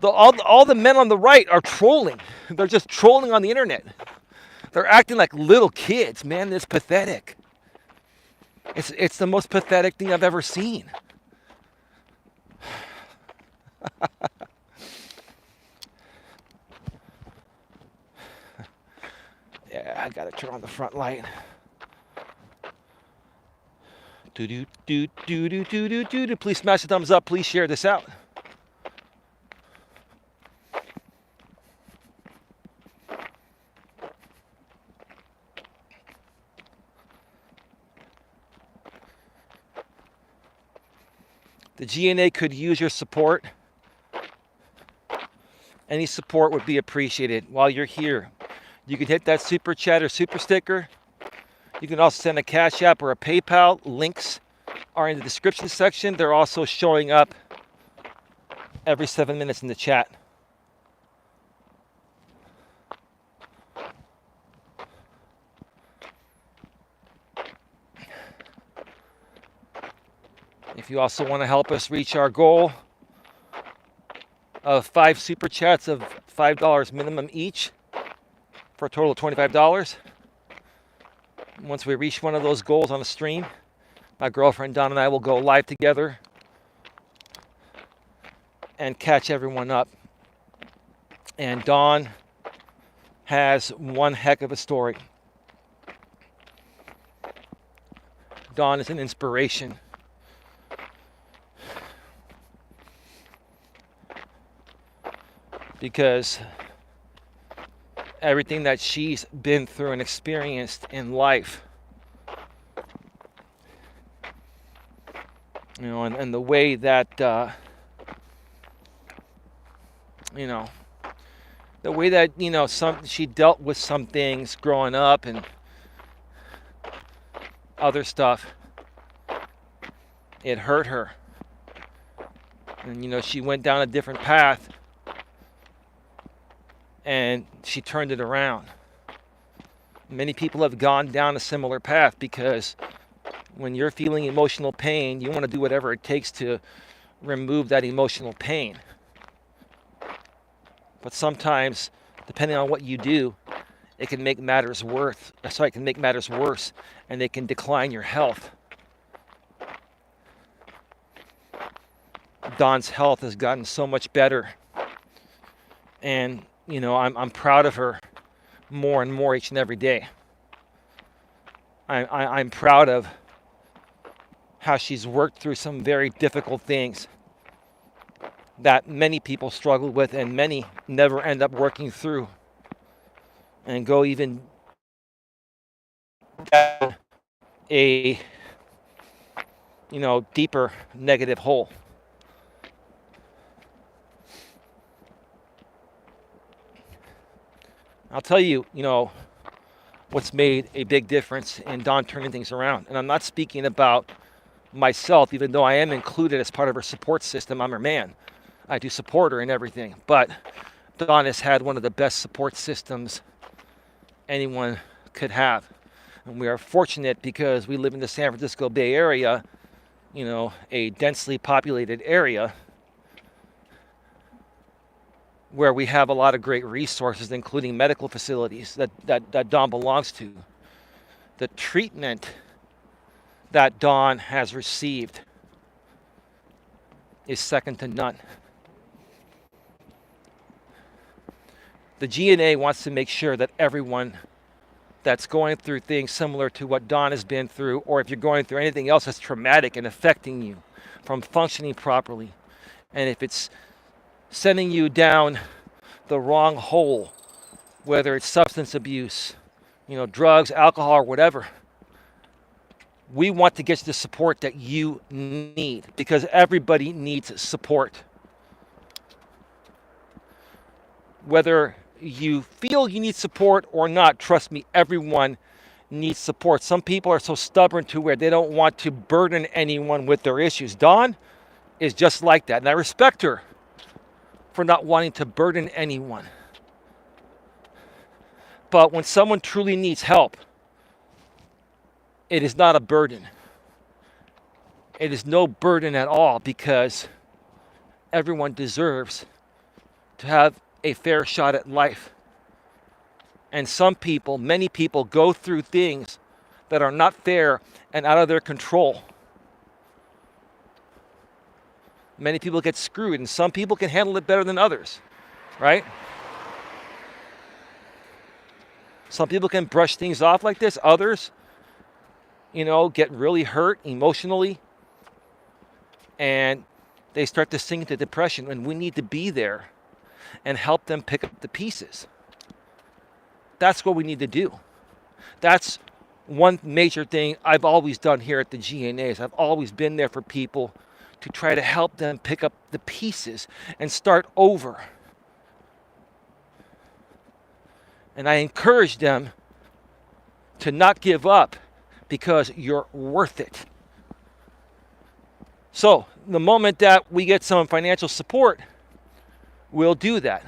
all the men on the right are trolling. They're just trolling on the internet. They're acting like little kids, man. It's pathetic. It's the most pathetic thing I've ever seen. Yeah, I gotta turn on the front light. Do. Please smash the thumbs up. Please share this out. The GNA could use your support. Any support would be appreciated. While you're here, you can hit that super chat or super sticker. You can also send a Cash App or a PayPal. Links are in the description section. They're also showing up every 7 minutes in the chat. If you also want to help us reach our goal of 5 super chats of $5 minimum each for a total of $25. Once we reach one of those goals on the stream, my girlfriend Dawn and I will go live together and catch everyone up. And Dawn has one heck of a story. Dawn is an inspiration. Because everything that she's been through and experienced in life, you know, and the way that, you know, the way that, you know, she dealt with some things growing up and other stuff, it hurt her. And, you know, she went down a different path. And she turned it around. Many people have gone down a similar path because when you're feeling emotional pain, you want to do whatever it takes to remove that emotional pain. But sometimes, depending on what you do, it can make matters worse. It can make matters worse, and it can decline your health. Dawn's health has gotten so much better, and you know, I'm proud of her more and more each and every day. I'm proud of how she's worked through some very difficult things that many people struggle with and many never end up working through and go even down a, you know, deeper negative hole. I'll tell you, you know, what's made a big difference in Dawn turning things around. And I'm not speaking about myself, even though I am included as part of her support system. I'm her man. I do support her and everything. But Dawn has had one of the best support systems anyone could have. And we are fortunate because we live in the San Francisco Bay Area, you know, a densely populated area. where we have a lot of great resources, including medical facilities that Don belongs to. The treatment that Don has received is second to none. The GNA wants to make sure that everyone that's going through things similar to what Don has been through, or if you're going through anything else that's traumatic and affecting you from functioning properly, and if it's sending you down the wrong hole, whether it's substance abuse, drugs, alcohol, or whatever, we want to get you the support that you need, because everybody needs support. Whether you feel you need support or not, trust me, everyone needs support. Some people are so stubborn to where they don't want to burden anyone with their issues. Dawn is just like that, and I respect her for not wanting to burden anyone. But when someone truly needs help, it is not a burden. It is no burden at all, because everyone deserves to have a fair shot at life. And some people, many people, go through things that are not fair and out of their control. Many people get screwed, and some people can handle it better than others, right? Some people can brush things off like this. Others, get really hurt emotionally, and they start to sink into depression, and we need to be there and help them pick up the pieces. That's what we need to do. That's one major thing I've always done here at the GNAs. I've always been there for people to try to help them pick up the pieces and start over. And I encourage them to not give up, because you're worth it. So the moment that we get some financial support, we'll do that.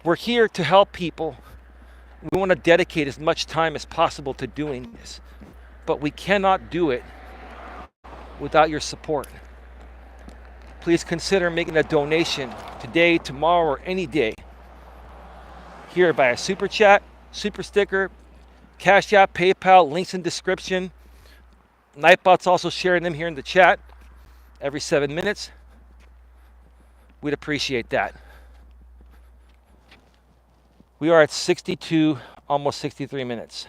We're here to help people. We want to dedicate as much time as possible to doing this, but we cannot do it without your support. Please consider making a donation today, tomorrow, or any day. Here by a super chat, super sticker, Cash App, PayPal, links in description. Nightbot's also sharing them here in the chat every 7 minutes. We'd appreciate that. We are at 62, almost 63 minutes.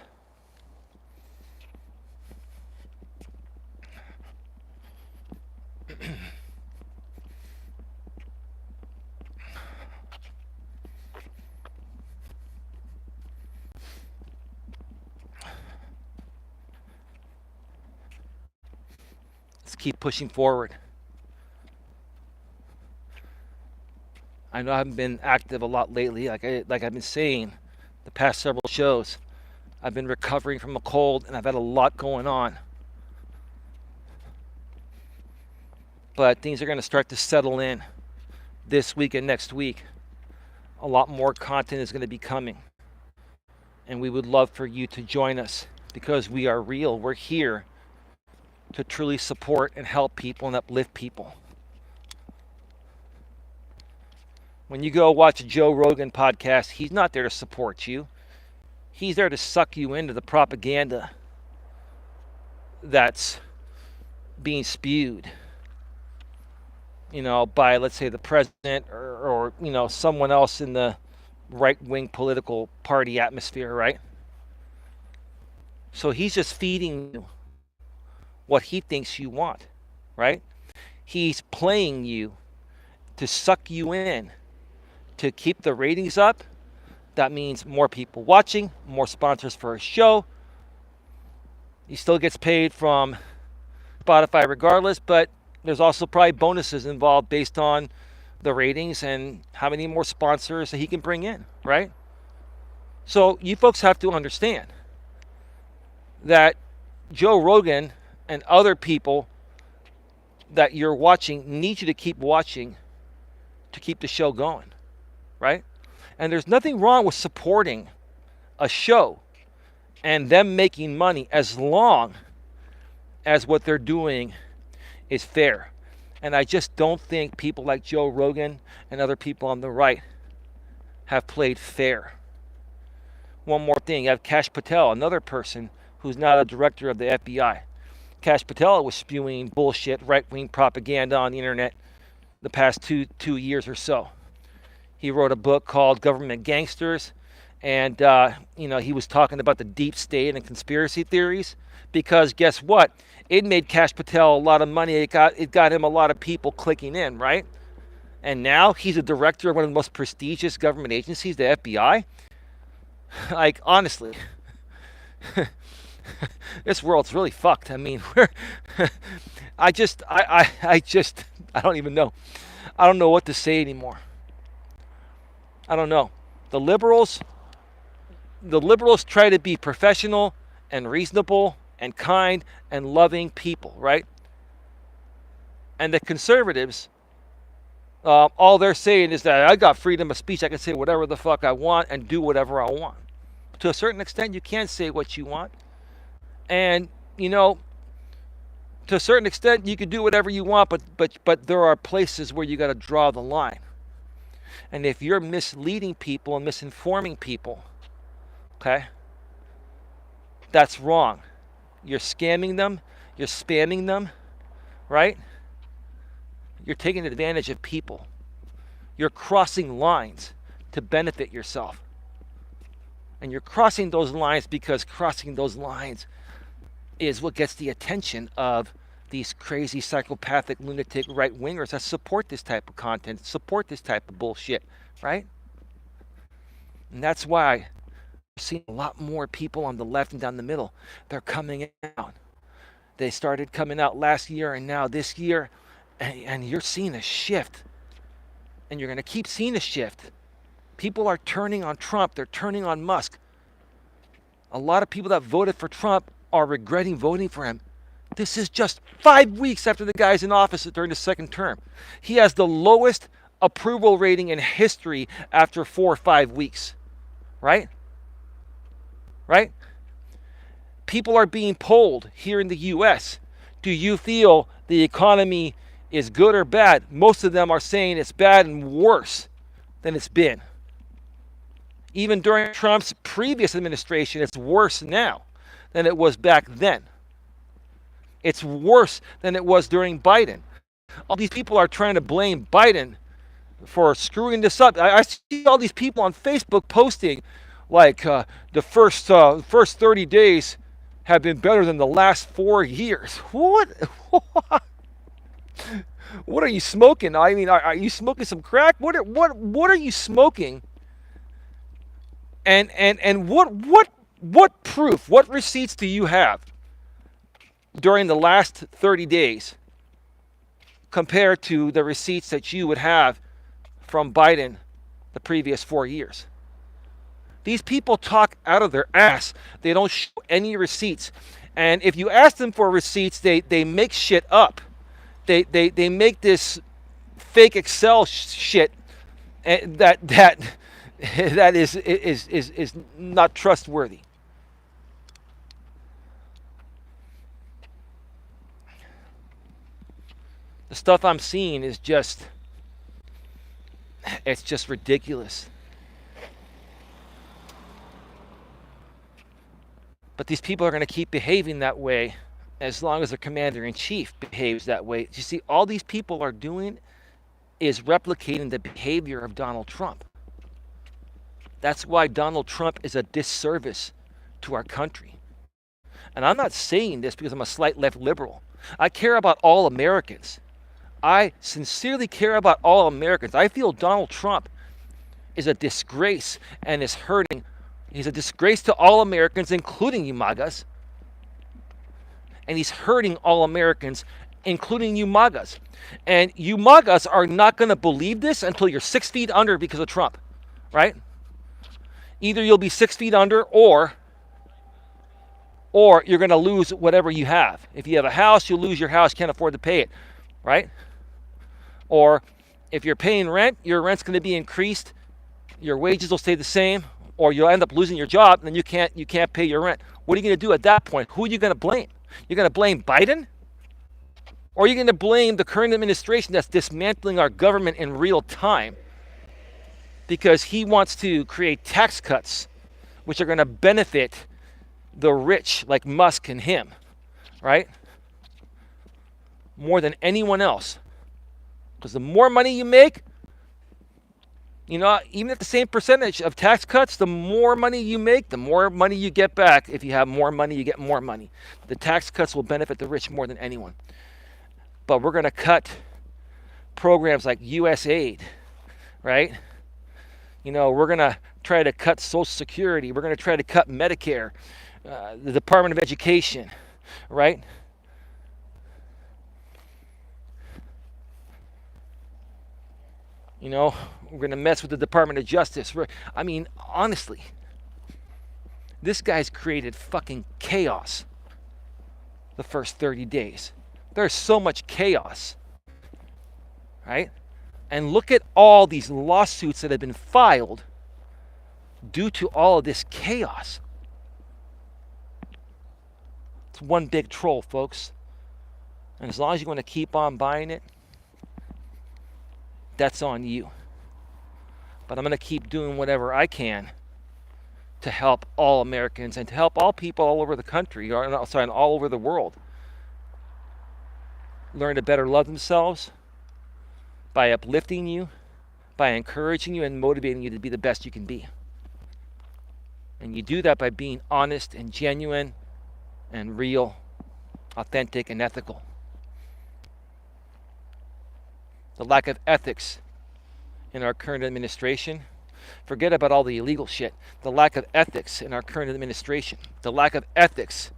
Let's keep pushing forward. I know I haven't been active a lot lately, like I've been saying the past several shows. I've been recovering from a cold, and I've had a lot going on. But things are going to start to settle in this week and next week. A lot more content is going to be coming. And we would love for you to join us, because we are real. We're here to truly support and help people and uplift people. When you go watch a Joe Rogan podcast, he's not there to support you. He's there to suck you into the propaganda that's being spewed, by, let's say, the president or someone else in the right-wing political party atmosphere, right? So he's just feeding you what he thinks you want, right? He's playing you to suck you in, to keep the ratings up. That means more people watching, more sponsors for his show. He still gets paid from Spotify regardless, but there's also probably bonuses involved based on the ratings and how many more sponsors that he can bring in, right? So you folks have to understand that Joe Rogan and other people that you're watching need you to keep watching to keep the show going, right? And there's nothing wrong with supporting a show and them making money, as long as what they're doing is fair. And I just don't think people like Joe Rogan and other people on the right have played fair. One more thing, you have Kash Patel, another person who's not a director of the FBI. Kash Patel was spewing bullshit, right-wing propaganda on the internet the past two years or so. He wrote a book called Government Gangsters, and he was talking about the deep state and conspiracy theories. Because guess what? It made Kash Patel a lot of money. It got him a lot of people clicking in, right? And now he's a director of one of the most prestigious government agencies, the FBI. Like, honestly, this world's really fucked. I mean, I don't even know. I don't know what to say anymore. I don't know. The liberals try to be professional and reasonable and kind and loving people, right? And the conservatives, all they're saying is that I got freedom of speech. I can say whatever the fuck I want and do whatever I want. To a certain extent, you can't say what you want. And, to a certain extent, you can do whatever you want, but there are places where you got to draw the line. And if you're misleading people and misinforming people, okay, that's wrong. You're scamming them. You're spamming them, right? You're taking advantage of people. You're crossing lines to benefit yourself. And you're crossing those lines because crossing those lines is what gets the attention of these crazy psychopathic lunatic right-wingers that support this type of content, support this type of bullshit, right? And that's why we're seeing a lot more people on the left and down the middle. They're coming out. They started coming out last year and now this year, and you're seeing a shift. And you're going to keep seeing a shift. People are turning on Trump. They're turning on Musk. A lot of people that voted for Trump are regretting voting for him. This is just 5 weeks after the guy's in office during the second term. He has the lowest approval rating in history after 4 or 5 weeks. Right? Right? People are being polled here in the U.S. Do you feel the economy is good or bad? Most of them are saying it's bad and worse than it's been. Even during Trump's previous administration, it's worse now than it was back then. It's worse than it was during Biden. All these people are trying to blame Biden for screwing this up. I see all these people on Facebook posting like the first 30 days have been better than the last 4 years. What? What are you smoking? I mean, are you smoking some crack? What are you smoking? And what proof? What receipts do you have during the last 30 days compared to the receipts that you would have from Biden the previous 4 years? These people talk out of their ass. They don't show any receipts. And if you ask them for receipts, they make shit up. They make this fake Excel shit that is not trustworthy. The stuff I'm seeing is just ridiculous. But these people are going to keep behaving that way as long as their commander-in-chief behaves that way. You see, all these people are doing is replicating the behavior of Donald Trump. That's why Donald Trump is a disservice to our country. And I'm not saying this because I'm a slight left liberal. I care about all Americans. I sincerely care about all Americans. I feel Donald Trump is a disgrace and is hurting. He's a disgrace to all Americans, including you MAGAs. And he's hurting all Americans, including you MAGAs. And you MAGAs are not going to believe this until you're 6 feet under because of Trump, right? Either you'll be 6 feet under or you're going to lose whatever you have. If you have a house, you'll lose your house, can't afford to pay it, right? Or if you're paying rent, your rent's going to be increased, your wages will stay the same, or you'll end up losing your job, and then you can't pay your rent. What are you going to do at that point? Who are you going to blame? You're going to blame Biden? Or are you going to blame the current administration that's dismantling our government in real time because he wants to create tax cuts which are going to benefit the rich like Musk and him, right? More than anyone else. Because the more money you make, even at the same percentage of tax cuts, the more money you make, the more money you get back. If you have more money, you get more money. The tax cuts will benefit the rich more than anyone. But we're going to cut programs like USAID, right? We're going to try to cut Social Security. We're going to try to cut Medicare, the Department of Education, right? We're going to mess with the Department of Justice. Honestly, this guy's created fucking chaos the first 30 days. There's so much chaos, right? And look at all these lawsuits that have been filed due to all of this chaos. It's one big troll, folks. And as long as you want to keep on buying it, that's on you. But I'm going to keep doing whatever I can to help all Americans and to help all people all over the country, or all over the world, learn to better love themselves by uplifting you, by encouraging you and motivating you to be the best you can be. And you do that by being honest and genuine and real, authentic and ethical. The lack of ethics in our current administration, forget about all the illegal shit. The lack of ethics in our current administration, the lack of ethics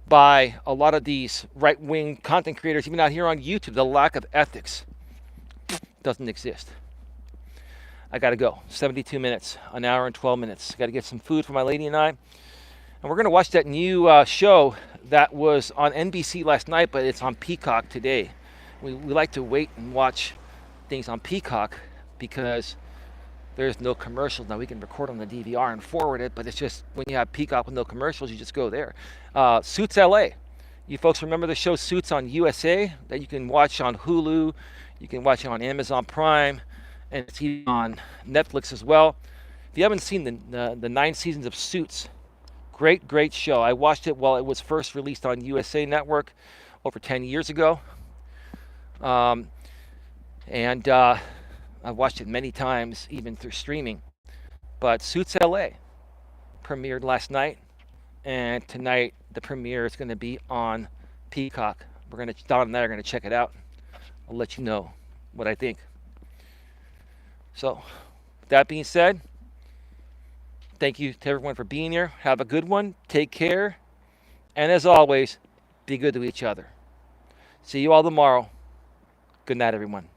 by a lot of these right-wing content creators, even out here on YouTube, the lack of ethics doesn't exist. I got to go. 72 minutes, an hour and 12 minutes. Got to get some food for my lady and I. And we're going to watch that new show that was on NBC last night, but it's on Peacock today. We like to wait and watch things on Peacock because there's no commercials. Now we can record on the DVR and forward it, but it's just when you have Peacock with no commercials, you just go there. Suits LA. You folks remember the show Suits on USA that you can watch on Hulu, you can watch it on Amazon Prime, and it's on Netflix as well. If you haven't seen the 9 seasons of Suits, great show. I watched it while it was first released on USA Network over 10 years ago. I've watched it many times, even through streaming. But Suits LA premiered last night, and tonight the premiere is going to be on Peacock. Don and I are going to check it out. I'll let you know what I think. So, with that being said, thank you to everyone for being here. Have a good one. Take care. And as always, be good to each other. See you all tomorrow. Good night, everyone.